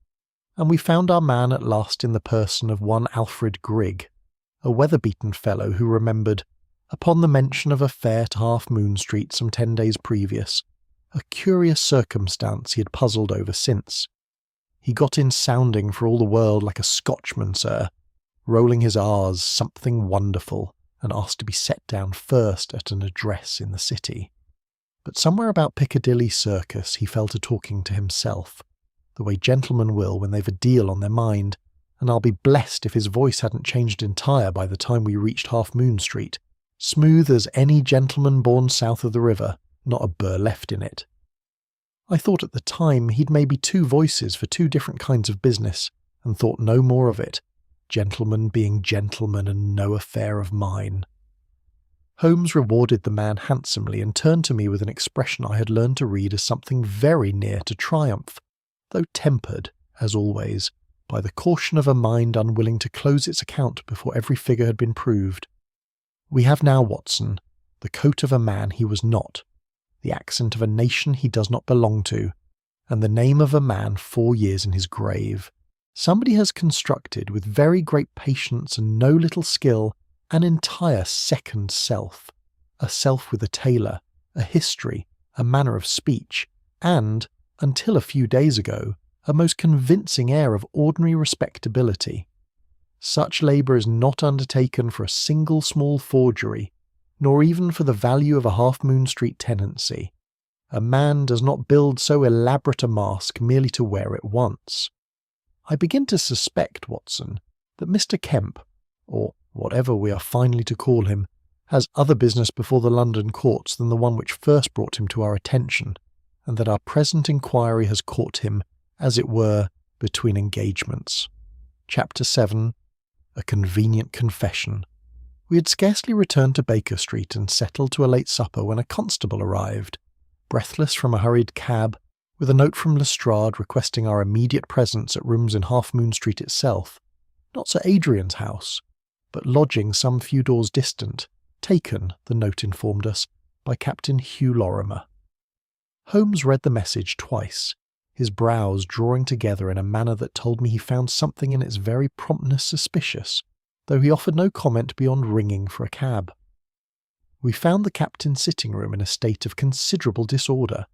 and we found our man at last in the person of one Alfred Grigg, a weather-beaten fellow who remembered, upon the mention of a fair to Half Moon Street some 10 days previous, a curious circumstance he had puzzled over since. He got in sounding for all the world like a Scotchman, sir, rolling his R's something wonderful, and asked to be set down first at an address in the city. But somewhere about Piccadilly Circus he fell to talking to himself, the way gentlemen will when they've a deal on their mind, and I'll be blessed if his voice hadn't changed entire by the time we reached Half Moon Street, smooth as any gentleman born south of the river, not a burr left in it. I thought at the time he'd maybe 2 voices for 2 different kinds of business, and thought no more of it, gentlemen being gentlemen and no affair of mine. Holmes rewarded the man handsomely and turned to me with an expression I had learned to read as something very near to triumph, though tempered, as always, by the caution of a mind unwilling to close its account before every figure had been proved. We have now, Watson, the coat of a man he was not, the accent of a nation he does not belong to, and the name of a man 4 years in his grave. Somebody has constructed, with very great patience and no little skill, an entire second self, a self with a tailor, a history, a manner of speech, and, until a few days ago, a most convincing air of ordinary respectability. Such labour is not undertaken for a single small forgery, nor even for the value of a Half Moon Street tenancy. A man does not build so elaborate a mask merely to wear it once. I begin to suspect, Watson, that Mr. Kemp, or whatever we are finally to call him, has other business before the London courts than the one which first brought him to our attention, and that our present inquiry has caught him, as it were, between engagements. Chapter 7. A Convenient Confession. We had scarcely returned to Baker Street and settled to a late supper when a constable arrived, breathless from a hurried cab, with a note from Lestrade requesting our immediate presence at rooms in Half Moon Street itself, not Sir Adrian's house, but lodging some few doors distant, taken, the note informed us, by Captain Hugh Lorimer. Holmes read the message twice, his brows drawing together in a manner that told me he found something in its very promptness suspicious, though he offered no comment beyond ringing for a cab. We found the captain's sitting room in a state of considerable disorder,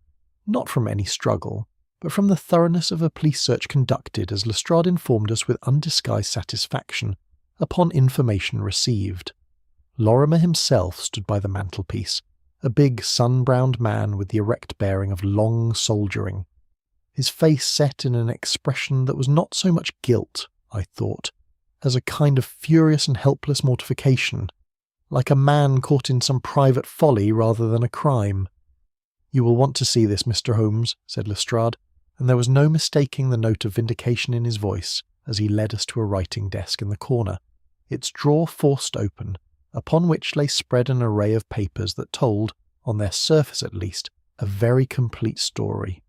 not from any struggle, but from the thoroughness of a police search conducted, as Lestrade informed us with undisguised satisfaction, upon information received. Lorimer himself stood by the mantelpiece, a big sun-browned man with the erect bearing of long soldiering, his face set in an expression that was not so much guilt, I thought, as a kind of furious and helpless mortification, like a man caught in some private folly rather than a crime. "You will want to see this, Mr. Holmes," said Lestrade, and there was no mistaking the note of vindication in his voice as he led us to a writing desk in the corner, its drawer forced open, upon which lay spread an array of papers that told, on their surface at least, a very complete story.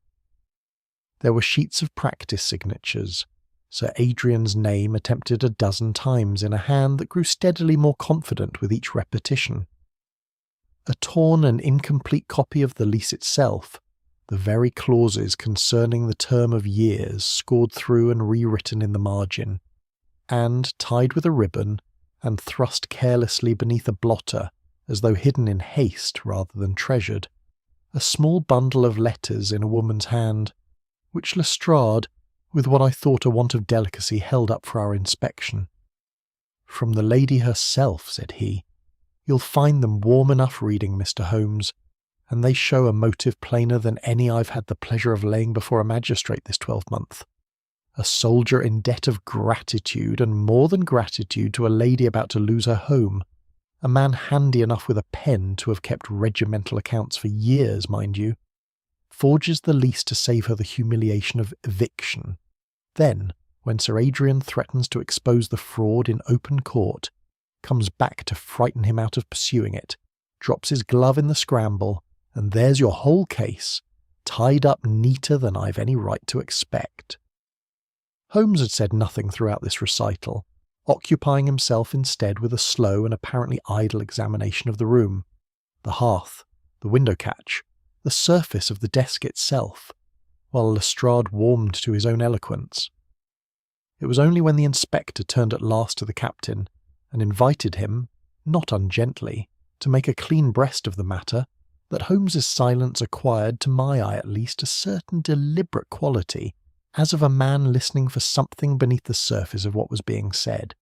There were sheets of practice signatures, Sir Adrian's name attempted a dozen times in a hand that grew steadily more confident with each repetition. A torn and incomplete copy of the lease itself, the very clauses concerning the term of years scored through and rewritten in the margin, and, tied with a ribbon, and thrust carelessly beneath a blotter, as though hidden in haste rather than treasured, a small bundle of letters in a woman's hand, which Lestrade, with what I thought a want of delicacy, held up for our inspection. "From the lady herself," said he. "You'll find them warm enough reading, Mr. Holmes, and they show a motive plainer than any I've had the pleasure of laying before a magistrate this 12-month. A soldier in debt of gratitude, and more than gratitude, to a lady about to lose her home. A man handy enough with a pen to have kept regimental accounts for years, mind you. Forges the lease to save her the humiliation of eviction. Then, when Sir Adrian threatens to expose the fraud in open court, comes back to frighten him out of pursuing it, drops his glove in the scramble, and there's your whole case, tied up neater than I've any right to expect." Holmes had said nothing throughout this recital, occupying himself instead with a slow and apparently idle examination of the room, the hearth, the window catch, the surface of the desk itself, while Lestrade warmed to his own eloquence. It was only when the inspector turned at last to the captain and invited him, not ungently, to make a clean breast of the matter, that Holmes's silence acquired, to my eye at least, a certain deliberate quality, as of a man listening for something beneath the surface of what was being said.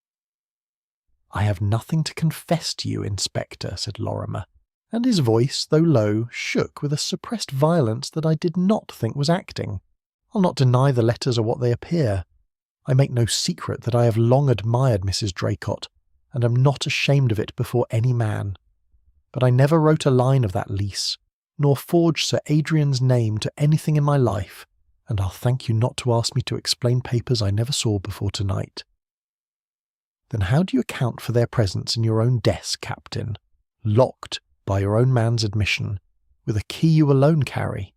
"I have nothing to confess to you, Inspector," said Lorimer, and his voice, though low, shook with a suppressed violence that I did not think was acting. "I'll not deny the letters are what they appear. I make no secret that I have long admired Mrs. Draycott, and am not ashamed of it before any man. But I never wrote a line of that lease, nor forged Sir Adrian's name to anything in my life, and I'll thank you not to ask me to explain papers I never saw before tonight." "Then how do you account for their presence in your own desk, Captain, locked, by your own man's admission, with a key you alone carry?"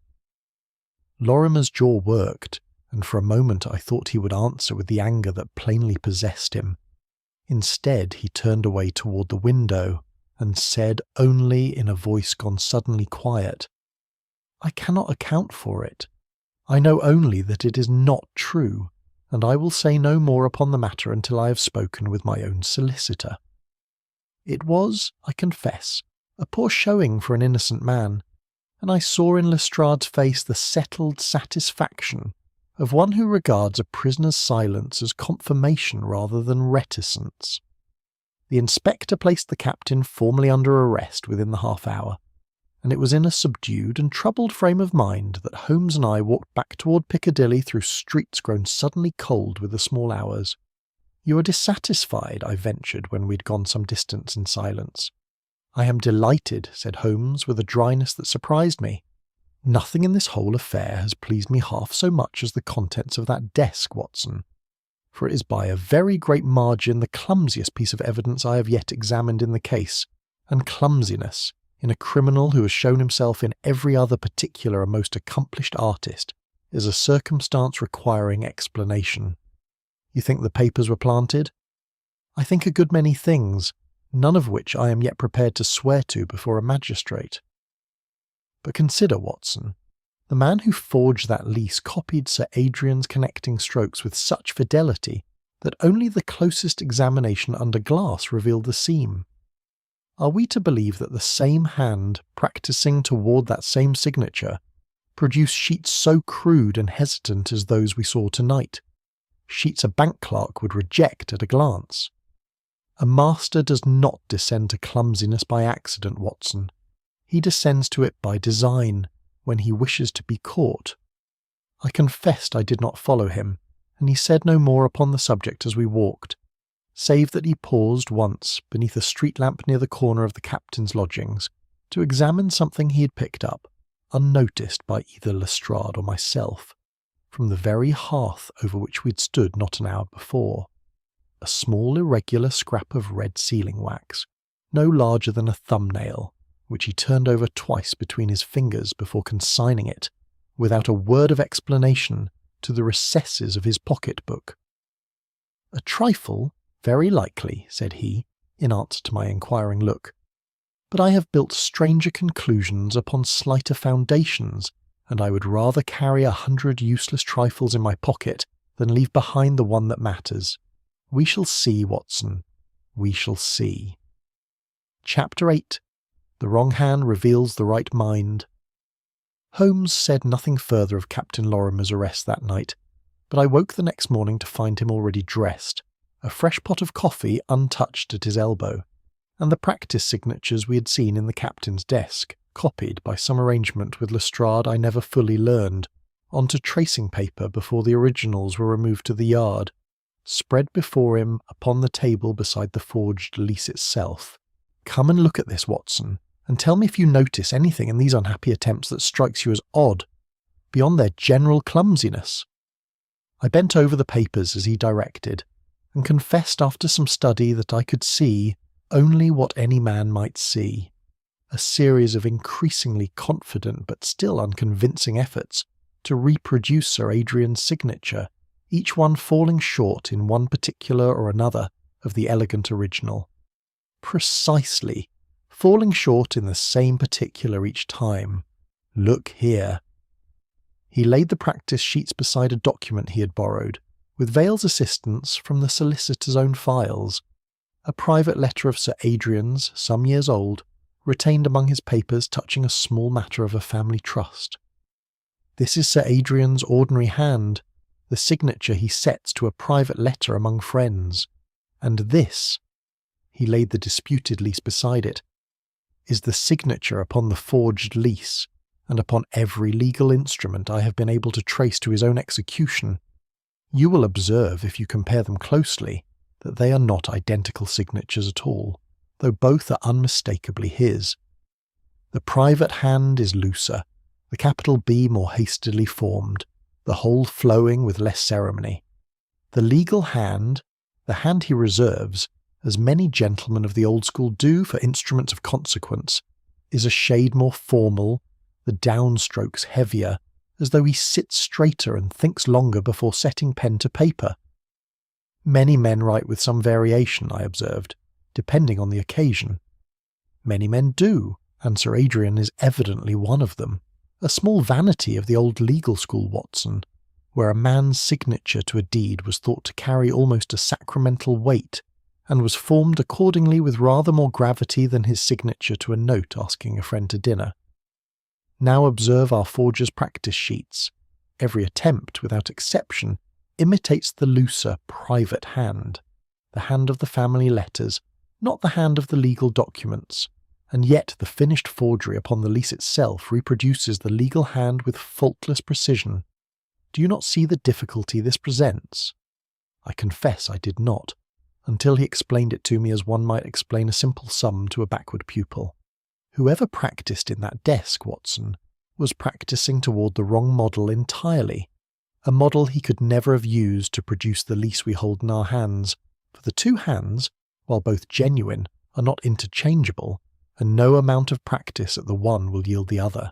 Lorimer's jaw worked, and for a moment I thought he would answer with the anger that plainly possessed him. Instead, he turned away toward the window, and said only in a voice gone suddenly quiet, "I cannot account for it. I know only that it is not true, and I will say no more upon the matter until I have spoken with my own solicitor. It was, I confess, a poor showing for an innocent man, and I saw in Lestrade's face the settled satisfaction of one who regards a prisoner's silence as confirmation rather than reticence. The inspector placed the captain formally under arrest within the half-hour, and it was in a subdued and troubled frame of mind that Holmes and I walked back toward Piccadilly through streets grown suddenly cold with the small hours. "You are dissatisfied," I ventured when we'd gone some distance in silence. "I am delighted," said Holmes with a dryness that surprised me. "Nothing in this whole affair has pleased me half so much as the contents of that desk, Watson, for it is by a very great margin the clumsiest piece of evidence I have yet examined in the case, and clumsiness, in a criminal who has shown himself in every other particular a most accomplished artist, is a circumstance requiring explanation. You think the papers were planted? I think a good many things, none of which I am yet prepared to swear to before a magistrate. But consider, Watson, the man who forged that lease copied Sir Adrian's connecting strokes with such fidelity that only the closest examination under glass revealed the seam. Are we to believe that the same hand, practising toward that same signature, produced sheets so crude and hesitant as those we saw tonight, sheets a bank clerk would reject at a glance? A master does not descend to clumsiness by accident, Watson. He descends to it by design, when he wishes to be caught. I confessed I did not follow him, and he said no more upon the subject as we walked, save that he paused once beneath a street lamp near the corner of the captain's lodgings to examine something he had picked up, unnoticed by either Lestrade or myself, from the very hearth over which we had stood not an hour before. A small irregular scrap of red sealing wax, no larger than a thumbnail, which he turned over twice between his fingers before consigning it, without a word of explanation, to the recesses of his pocket-book. "A trifle, very likely," said he, in answer to my inquiring look, "but I have built stranger conclusions upon slighter foundations, and I would rather carry 100 useless trifles in my pocket than leave behind the one that matters. We shall see, Watson, we shall see." Chapter 8. The wrong hand reveals the right mind. Holmes said nothing further of Captain Lorimer's arrest that night, but I woke the next morning to find him already dressed, a fresh pot of coffee untouched at his elbow, and the practice signatures we had seen in the captain's desk, copied by some arrangement with Lestrade I never fully learned, onto tracing paper before the originals were removed to the yard, spread before him upon the table beside the forged lease itself. "Come and look at this, Watson, and tell me if you notice anything in these unhappy attempts that strikes you as odd, beyond their general clumsiness." I bent over the papers as he directed, and confessed after some study that I could see only what any man might see, a series of increasingly confident but still unconvincing efforts to reproduce Sir Adrian's signature, each one falling short in one particular or another of the elegant original. Precisely, falling short in the same particular each time. Look here. He laid the practice sheets beside a document he had borrowed, with Vale's assistance from the solicitor's own files, a private letter of Sir Adrian's, some years old, retained among his papers touching a small matter of a family trust. This is Sir Adrian's ordinary hand, the signature he sets to a private letter among friends, and this, he laid the disputed lease beside it, is the signature upon the forged lease, and upon every legal instrument I have been able to trace to his own execution. You will observe, if you compare them closely, that they are not identical signatures at all, though both are unmistakably his. The private hand is looser, the capital B more hastily formed, the whole flowing with less ceremony. The legal hand, the hand he reserves, as many gentlemen of the old school do for instruments of consequence, is a shade more formal, the downstrokes heavier, as though he sits straighter and thinks longer before setting pen to paper. Many men write with some variation, I observed, depending on the occasion. Many men do, and Sir Adrian is evidently one of them. A small vanity of the old legal school, Watson, where a man's signature to a deed was thought to carry almost a sacramental weight, and was formed accordingly with rather more gravity than his signature to a note asking a friend to dinner. Now observe our forger's practice sheets. Every attempt, without exception, imitates the looser, private hand, the hand of the family letters, not the hand of the legal documents, and yet the finished forgery upon the lease itself reproduces the legal hand with faultless precision. Do you not see the difficulty this presents? I confess I did not, until he explained it to me as one might explain a simple sum to a backward pupil. Whoever practised in that desk, Watson, was practising toward the wrong model entirely, a model he could never have used to produce the lease we hold in our hands, for the two hands, while both genuine, are not interchangeable, and no amount of practice at the one will yield the other.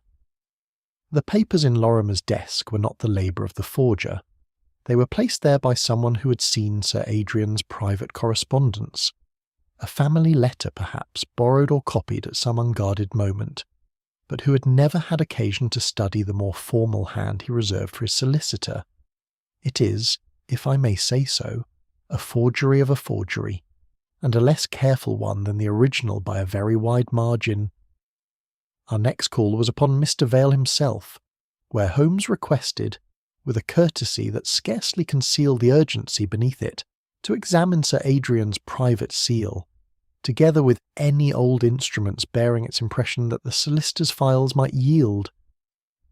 The papers in Lorimer's desk were not the labour of the forger. They were placed there by someone who had seen Sir Adrian's private correspondence, a family letter perhaps, borrowed or copied at some unguarded moment, but who had never had occasion to study the more formal hand he reserved for his solicitor. It is, if I may say so, a forgery of a forgery, and a less careful one than the original by a very wide margin. Our next call was upon Mr. Vale himself, where Holmes requested, with a courtesy that scarcely concealed the urgency beneath it, to examine Sir Adrian's private seal, together with any old instruments bearing its impression that the solicitor's files might yield.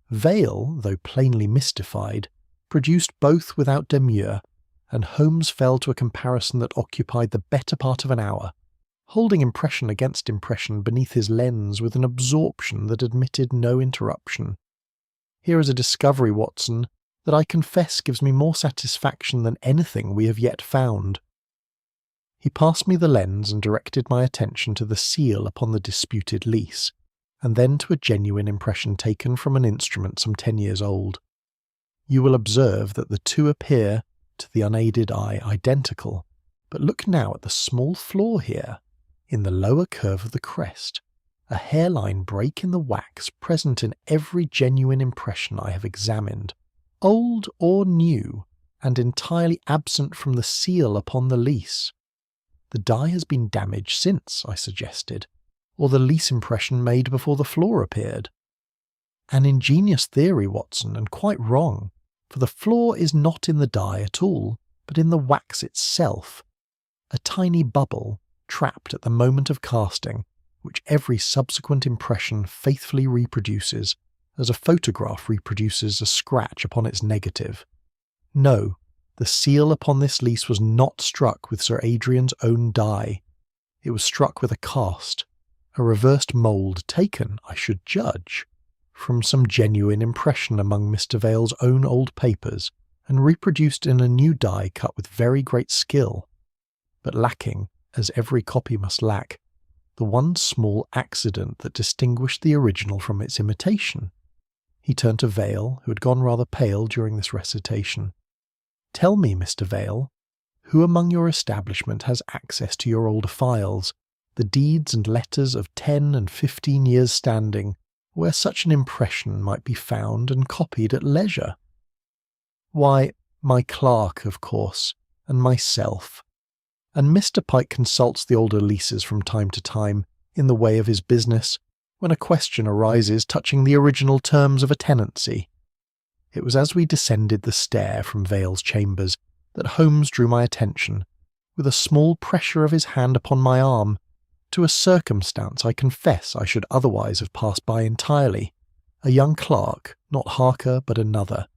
Vale, though plainly mystified, produced both without demur, and Holmes fell to a comparison that occupied the better part of an hour, holding impression against impression beneath his lens with an absorption that admitted no interruption. Here is a discovery, Watson, that I confess gives me more satisfaction than anything we have yet found. He passed me the lens and directed my attention to the seal upon the disputed lease, and then to a genuine impression taken from an instrument some 10 years old. You will observe that the two appear, to the unaided eye, identical, but look now at the small flaw here, in the lower curve of the crest, a hairline break in the wax present in every genuine impression I have examined, old or new, and entirely absent from the seal upon the lease. The die has been damaged since, I suggested, or the lease impression made before the flaw appeared. An ingenious theory, Watson, and quite wrong, for the flaw is not in the die at all, but in the wax itself, a tiny bubble trapped at the moment of casting, which every subsequent impression faithfully reproduces, as a photograph reproduces a scratch upon its negative. No, the seal upon this lease was not struck with Sir Adrian's own die. It was struck with a cast, a reversed mould taken, I should judge, from some genuine impression among Mr. Vale's own old papers, and reproduced in a new die cut with very great skill, but lacking, as every copy must lack, the one small accident that distinguished the original from its imitation. He turned to Vale, who had gone rather pale during this recitation. "Tell me, Mr. Vale, who among your establishment has access to your older files, the deeds and letters of 10 and 15 years' standing, where such an impression might be found and copied at leisure?" "Why, my clerk, of course, and myself. And Mr. Pike consults the older leases from time to time, in the way of his business, when a question arises touching the original terms of a tenancy." It was as we descended the stair from Vale's chambers that Holmes drew my attention, with a small pressure of his hand upon my arm, to a circumstance I confess I should otherwise have passed by entirely. A young clerk, not Harker but another,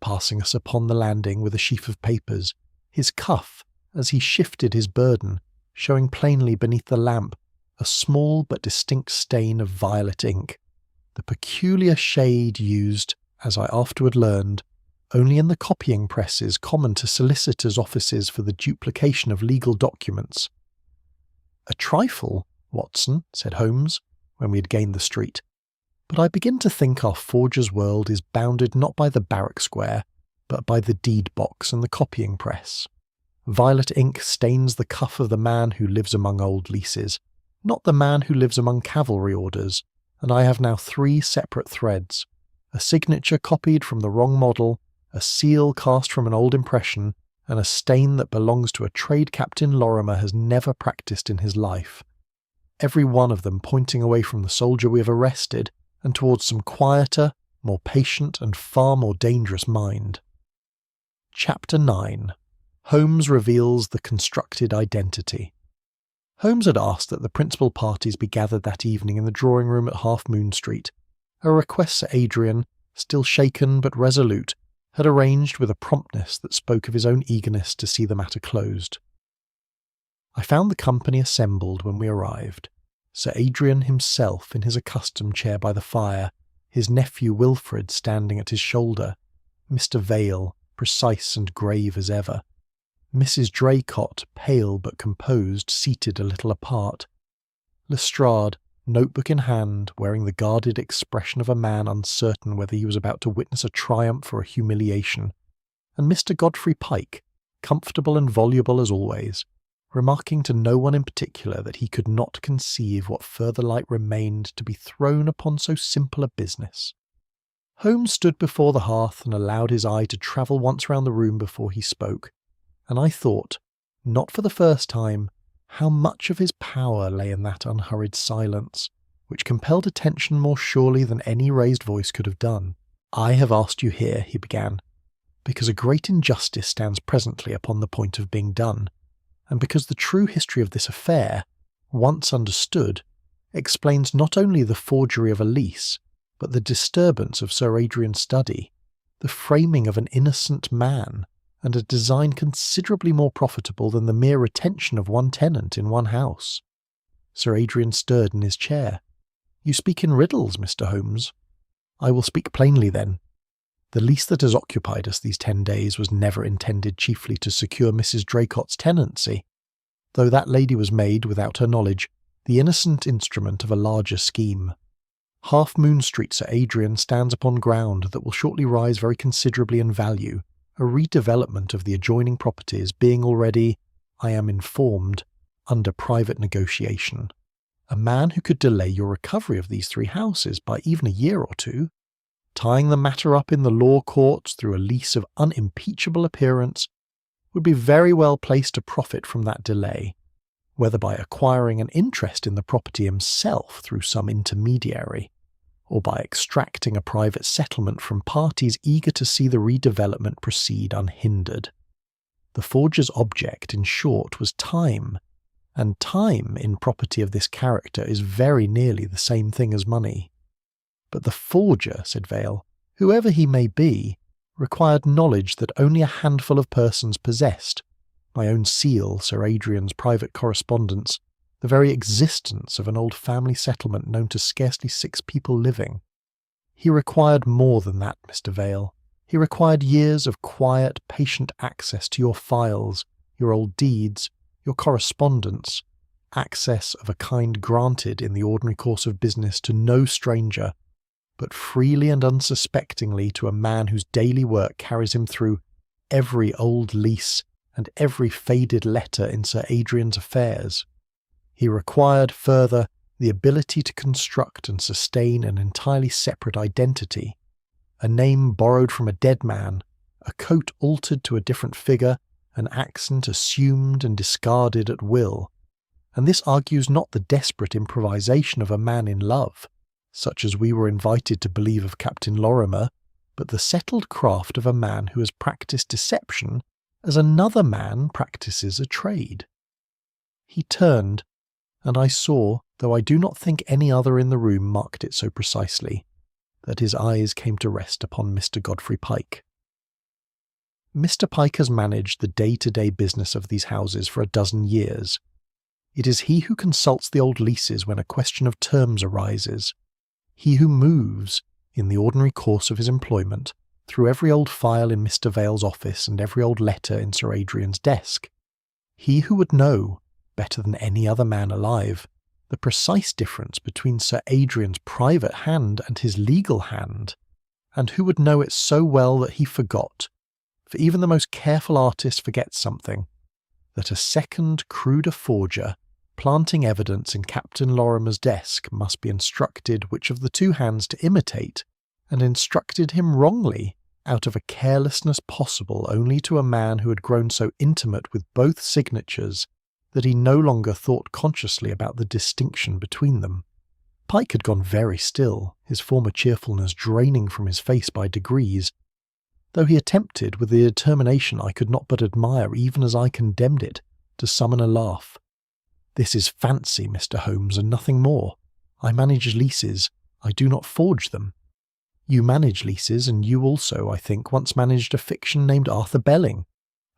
passing us upon the landing with a sheaf of papers, his cuff, as he shifted his burden, showing plainly beneath the lamp a small but distinct stain of violet ink, the peculiar shade used, as I afterward learned, only in the copying presses common to solicitors' offices for the duplication of legal documents. "A trifle, Watson," said Holmes, when we had gained the street, "but I begin to think our forger's world is bounded not by the barrack square, but by the deed box and the copying press. Violet ink stains the cuff of the man who lives among old leases, not the man who lives among cavalry orders, and I have now 3 separate threads: a signature copied from the wrong model, a seal cast from an old impression, and a stain that belongs to a trade Captain Lorimer has never practised in his life, every one of them pointing away from the soldier we have arrested and towards some quieter, more patient, and far more dangerous mind." Chapter 9. Holmes reveals the constructed identity. Holmes had asked that the principal parties be gathered that evening in the drawing-room at Half Moon Street, a request Sir Adrian, still shaken but resolute, had arranged with a promptness that spoke of his own eagerness to see the matter closed. I found the company assembled when we arrived, Sir Adrian himself in his accustomed chair by the fire, his nephew Wilfred standing at his shoulder, Mr. Vale, precise and grave as ever, Mrs. Draycott, pale but composed, seated a little apart, Lestrade, notebook in hand, wearing the guarded expression of a man uncertain whether he was about to witness a triumph or a humiliation, and Mr. Godfrey Pike, comfortable and voluble as always, remarking to no one in particular that he could not conceive what further light remained to be thrown upon so simple a business. Holmes stood before the hearth and allowed his eye to travel once round the room before he spoke, and I thought, not for the first time, how much of his power lay in that unhurried silence, which compelled attention more surely than any raised voice could have done. "I have asked you here," he began, "because a great injustice stands presently upon the point of being done, and because the true history of this affair, once understood, explains not only the forgery of a lease, but the disturbance of Sir Adrian's study, the framing of an innocent man, and a design considerably more profitable than the mere retention of one tenant in one house." Sir Adrian stirred in his chair. "You speak in riddles, Mr. Holmes." "I will speak plainly then. The lease that has occupied us these 10 days was never intended chiefly to secure Mrs. Draycott's tenancy, though that lady was made, without her knowledge, the innocent instrument of a larger scheme. Half Moon Street, Sir Adrian, stands upon ground that will shortly rise very considerably in value, a redevelopment of the adjoining properties being already, I am informed, under private negotiation. A man who could delay your recovery of these 3 houses by even a year or 2, tying the matter up in the law courts through a lease of unimpeachable appearance, would be very well placed to profit from that delay, whether by acquiring an interest in the property himself through some intermediary, or by extracting a private settlement from parties eager to see the redevelopment proceed unhindered. The forger's object, in short, was time, and time in property of this character is very nearly the same thing as money. But the forger, said Vale, whoever he may be, required knowledge that only a handful of persons possessed, my own seal, Sir Adrian's private correspondence, the very existence of an old family settlement known to scarcely 6 people living. He required more than that, Mr. Vale. He required years of quiet, patient access to your files, your old deeds, your correspondence, access of a kind granted in the ordinary course of business to no stranger, but freely and unsuspectingly to a man whose daily work carries him through every old lease and every faded letter in Sir Adrian's affairs. He required, further, the ability to construct and sustain an entirely separate identity, a name borrowed from a dead man, a coat altered to a different figure, an accent assumed and discarded at will. And this argues not the desperate improvisation of a man in love, such as we were invited to believe of Captain Lorimer, but the settled craft of a man who has practised deception as another man practices a trade. He turned, and I saw, though I do not think any other in the room marked it so precisely, that his eyes came to rest upon Mr. Godfrey Pike. Mr. Pike has managed the day-to-day business of these houses for a dozen years. It is he who consults the old leases when a question of terms arises, he who moves, in the ordinary course of his employment, through every old file in Mr. Vale's office and every old letter in Sir Adrian's desk, he who would know, better than any other man alive, the precise difference between Sir Adrian's private hand and his legal hand, and who would know it so well that he forgot, for even the most careful artist forgets something, that a second, cruder forger, planting evidence in Captain Lorimer's desk, must be instructed which of the two hands to imitate, and instructed him wrongly, out of a carelessness possible only to a man who had grown so intimate with both signatures that he no longer thought consciously about the distinction between them. Pike had gone very still, his former cheerfulness draining from his face by degrees, though he attempted, with the determination I could not but admire even as I condemned it, to summon a laugh. "This is fancy, Mr. Holmes, and nothing more. I manage leases, I do not forge them. You manage leases, and you also, I think, once managed a fiction named Arthur Belling,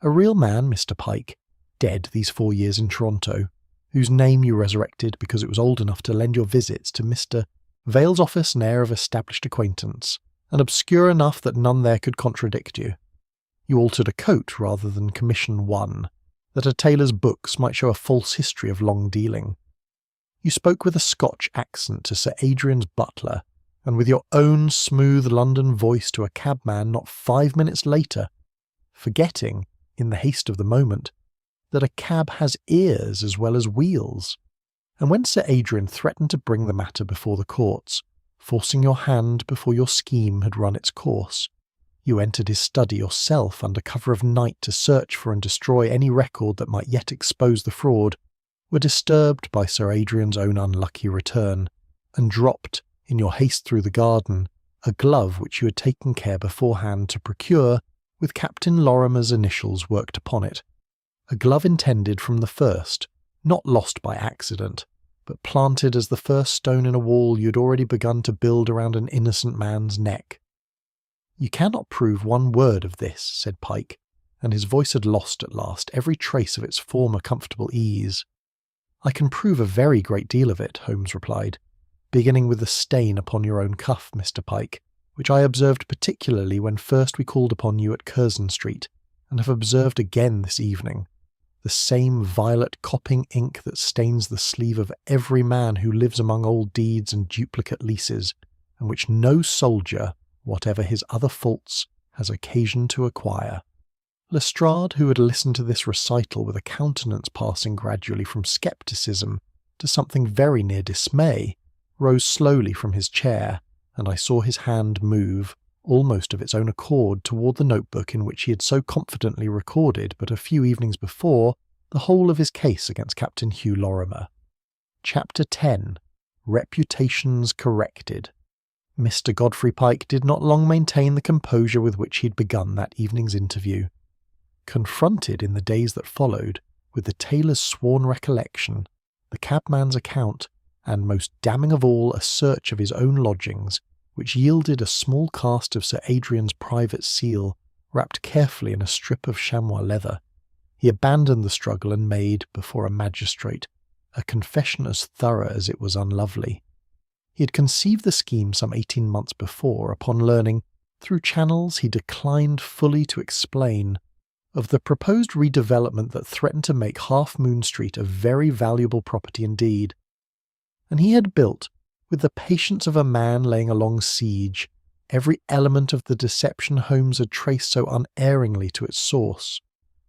a real man, Mr. Pike, dead these 4 years in Toronto, whose name you resurrected because it was old enough to lend your visits to Mr. Vale's office an air of established acquaintance, and obscure enough that none there could contradict you. You altered a coat rather than commission one, that a tailor's books might show a false history of long dealing. You spoke with a Scotch accent to Sir Adrian's butler, and with your own smooth London voice to a cabman not 5 minutes later, forgetting, in the haste of the moment, that a cab has ears as well as wheels. And when Sir Adrian threatened to bring the matter before the courts, forcing your hand before your scheme had run its course, you entered his study yourself under cover of night to search for and destroy any record that might yet expose the fraud, were disturbed by Sir Adrian's own unlucky return, and dropped, in your haste through the garden, a glove which you had taken care beforehand to procure, with Captain Lorimer's initials worked upon it, a glove intended from the first, not lost by accident, but planted as the first stone in a wall you had already begun to build around an innocent man's neck. You cannot prove one word of this, said Pike, and his voice had lost at last every trace of its former comfortable ease. I can prove a very great deal of it, Holmes replied, beginning with the stain upon your own cuff, Mr. Pike, which I observed particularly when first we called upon you at Curzon Street, and have observed again this evening. The same violet copping ink that stains the sleeve of every man who lives among old deeds and duplicate leases, and which no soldier, whatever his other faults, has occasion to acquire. Lestrade, who had listened to this recital with a countenance passing gradually from scepticism to something very near dismay, rose slowly from his chair, and I saw his hand move, almost of its own accord, toward the notebook in which he had so confidently recorded, but a few evenings before, the whole of his case against Captain Hugh Lorimer. Chapter 10. Reputations Corrected. Mr. Godfrey Pike did not long maintain the composure with which he had begun that evening's interview. Confronted in the days that followed with the tailor's sworn recollection, the cabman's account, and, most damning of all, a search of his own lodgings, which yielded a small cast of Sir Adrian's private seal, wrapped carefully in a strip of chamois leather, he abandoned the struggle and made, before a magistrate, a confession as thorough as it was unlovely. He had conceived the scheme some 18 months before, upon learning, through channels he declined fully to explain, of the proposed redevelopment that threatened to make Half Moon Street a very valuable property indeed. And he had built, with the patience of a man laying a long siege, every element of the deception Holmes had traced so unerringly to its source: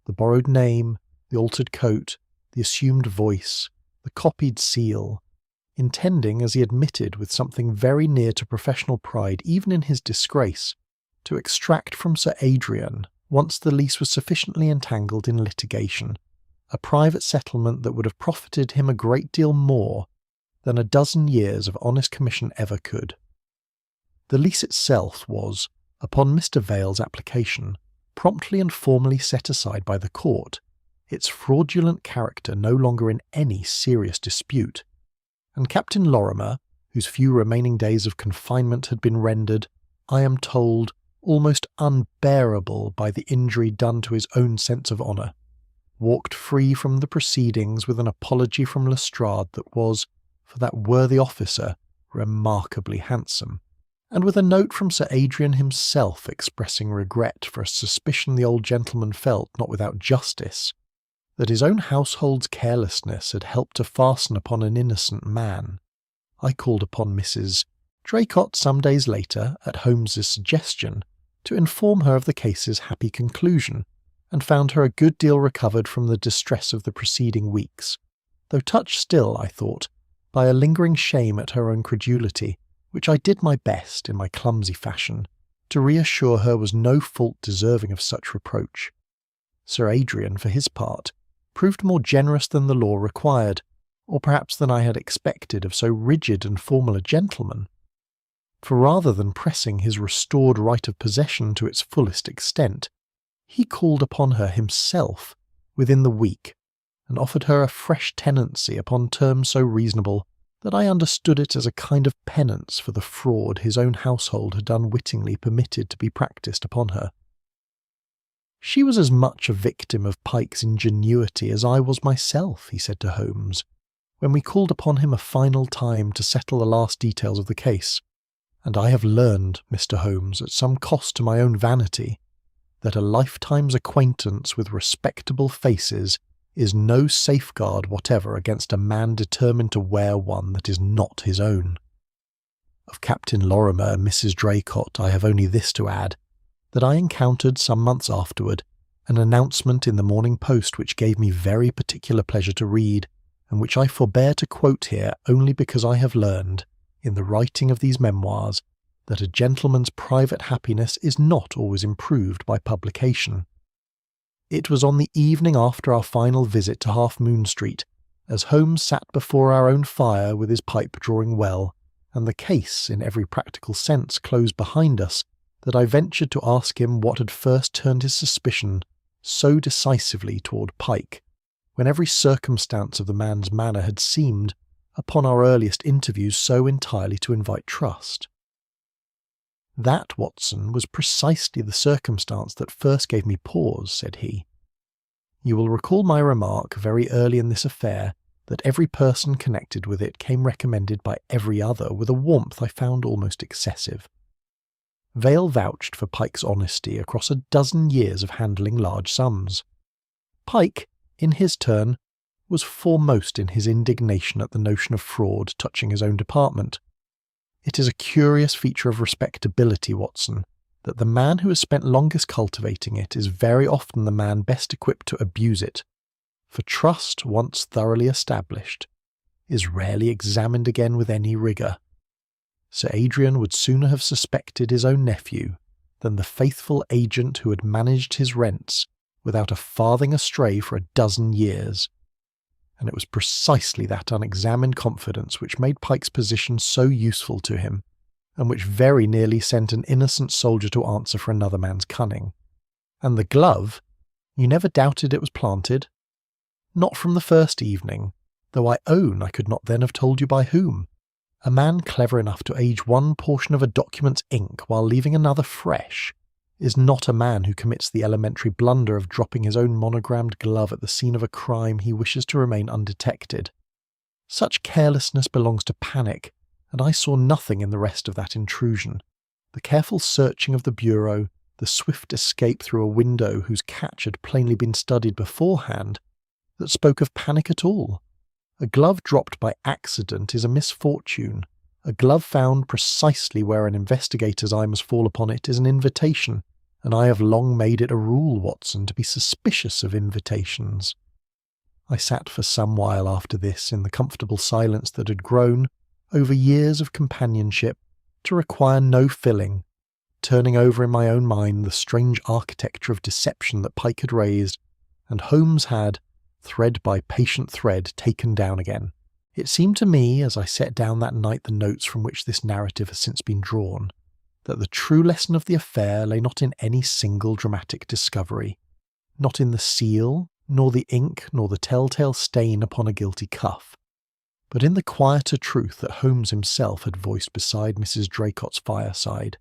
the borrowed name, the altered coat, the assumed voice, the copied seal, intending, as he admitted with something very near to professional pride even in his disgrace, to extract from Sir Adrian, once the lease was sufficiently entangled in litigation, a private settlement that would have profited him a great deal more than a dozen years of honest commission ever could. The lease itself was, upon Mr. Vale's application, promptly and formally set aside by the court, its fraudulent character no longer in any serious dispute, and Captain Lorimer, whose few remaining days of confinement had been rendered, I am told, almost unbearable by the injury done to his own sense of honour, walked free from the proceedings with an apology from Lestrade that was, for that worthy officer, remarkably handsome, and with a note from Sir Adrian himself expressing regret for a suspicion the old gentleman felt, not without justice, that his own household's carelessness had helped to fasten upon an innocent man. I called upon Mrs. Draycott some days later, at Holmes's suggestion, to inform her of the case's happy conclusion, and found her a good deal recovered from the distress of the preceding weeks, though touched still, I thought, by a lingering shame at her own credulity, which I did my best, in my clumsy fashion, to reassure her was no fault deserving of such reproach. Sir Adrian, for his part, proved more generous than the law required, or perhaps than I had expected of so rigid and formal a gentleman, for rather than pressing his restored right of possession to its fullest extent, he called upon her himself within the week, and offered her a fresh tenancy upon terms so reasonable that I understood it as a kind of penance for the fraud his own household had unwittingly permitted to be practised upon her. She was as much a victim of Pike's ingenuity as I was myself, he said to Holmes, when we called upon him a final time to settle the last details of the case, and I have learned, Mr. Holmes, at some cost to my own vanity, that a lifetime's acquaintance with respectable faces is no safeguard whatever against a man determined to wear one that is not his own. Of Captain Lorimer and Mrs. Draycott I have only this to add, that I encountered some months afterward an announcement in the Morning Post which gave me very particular pleasure to read, and which I forbear to quote here only because I have learned, in the writing of these memoirs, that a gentleman's private happiness is not always improved by publication. It was on the evening after our final visit to Half Moon Street, as Holmes sat before our own fire with his pipe drawing well, and the case, in every practical sense, closed behind us, that I ventured to ask him what had first turned his suspicion so decisively toward Pike, when every circumstance of the man's manner had seemed, upon our earliest interviews, so entirely to invite trust. "That, Watson, was precisely the circumstance that first gave me pause," said he. "You will recall my remark very early in this affair that every person connected with it came recommended by every other with a warmth I found almost excessive. Vale vouched for Pike's honesty across a dozen years of handling large sums. Pike, in his turn, was foremost in his indignation at the notion of fraud touching his own department. It is a curious feature of respectability, Watson, that the man who has spent longest cultivating it is very often the man best equipped to abuse it, for trust, once thoroughly established, is rarely examined again with any rigour. Sir Adrian would sooner have suspected his own nephew than the faithful agent who had managed his rents without a farthing astray for a dozen years, and it was precisely that unexamined confidence which made Pike's position so useful to him, and which very nearly sent an innocent soldier to answer for another man's cunning. And the glove, you never doubted it was planted? Not from the first evening, though I own I could not then have told you by whom. A man clever enough to age one portion of a document's ink while leaving another fresh is not a man who commits the elementary blunder of dropping his own monogrammed glove at the scene of a crime he wishes to remain undetected. Such carelessness belongs to panic, and I saw nothing in the rest of that intrusion, The careful searching of the bureau, the swift escape through a window whose catch had plainly been studied beforehand, that spoke of panic at all. A glove dropped by accident is a misfortune. A glove found precisely where an investigator's eye must fall upon it is an invitation, and I have long made it a rule, Watson, to be suspicious of invitations. I sat for some while after this in the comfortable silence that had grown, over years of companionship, to require no filling, turning over in my own mind the strange architecture of deception that Pike had raised, and Holmes had, thread by patient thread, taken down again. It seemed to me, as I set down that night the notes from which this narrative has since been drawn, that the true lesson of the affair lay not in any single dramatic discovery, not in the seal, nor the ink, nor the telltale stain upon a guilty cuff, but in the quieter truth that Holmes himself had voiced beside Mrs. Draycott's fireside.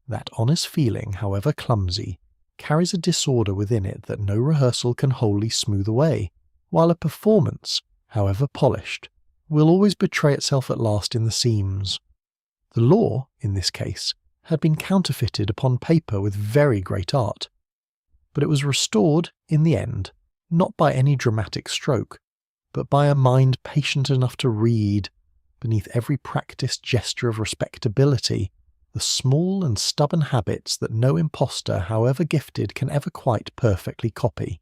That honest feeling, however clumsy, carries a disorder within it that no rehearsal can wholly smooth away, while a performance, however polished, will always betray itself at last in the seams. The law, in this case, had been counterfeited upon paper with very great art, but it was restored, in the end, not by any dramatic stroke, but by a mind patient enough to read, beneath every practised gesture of respectability, the small and stubborn habits that no impostor, however gifted, can ever quite perfectly copy.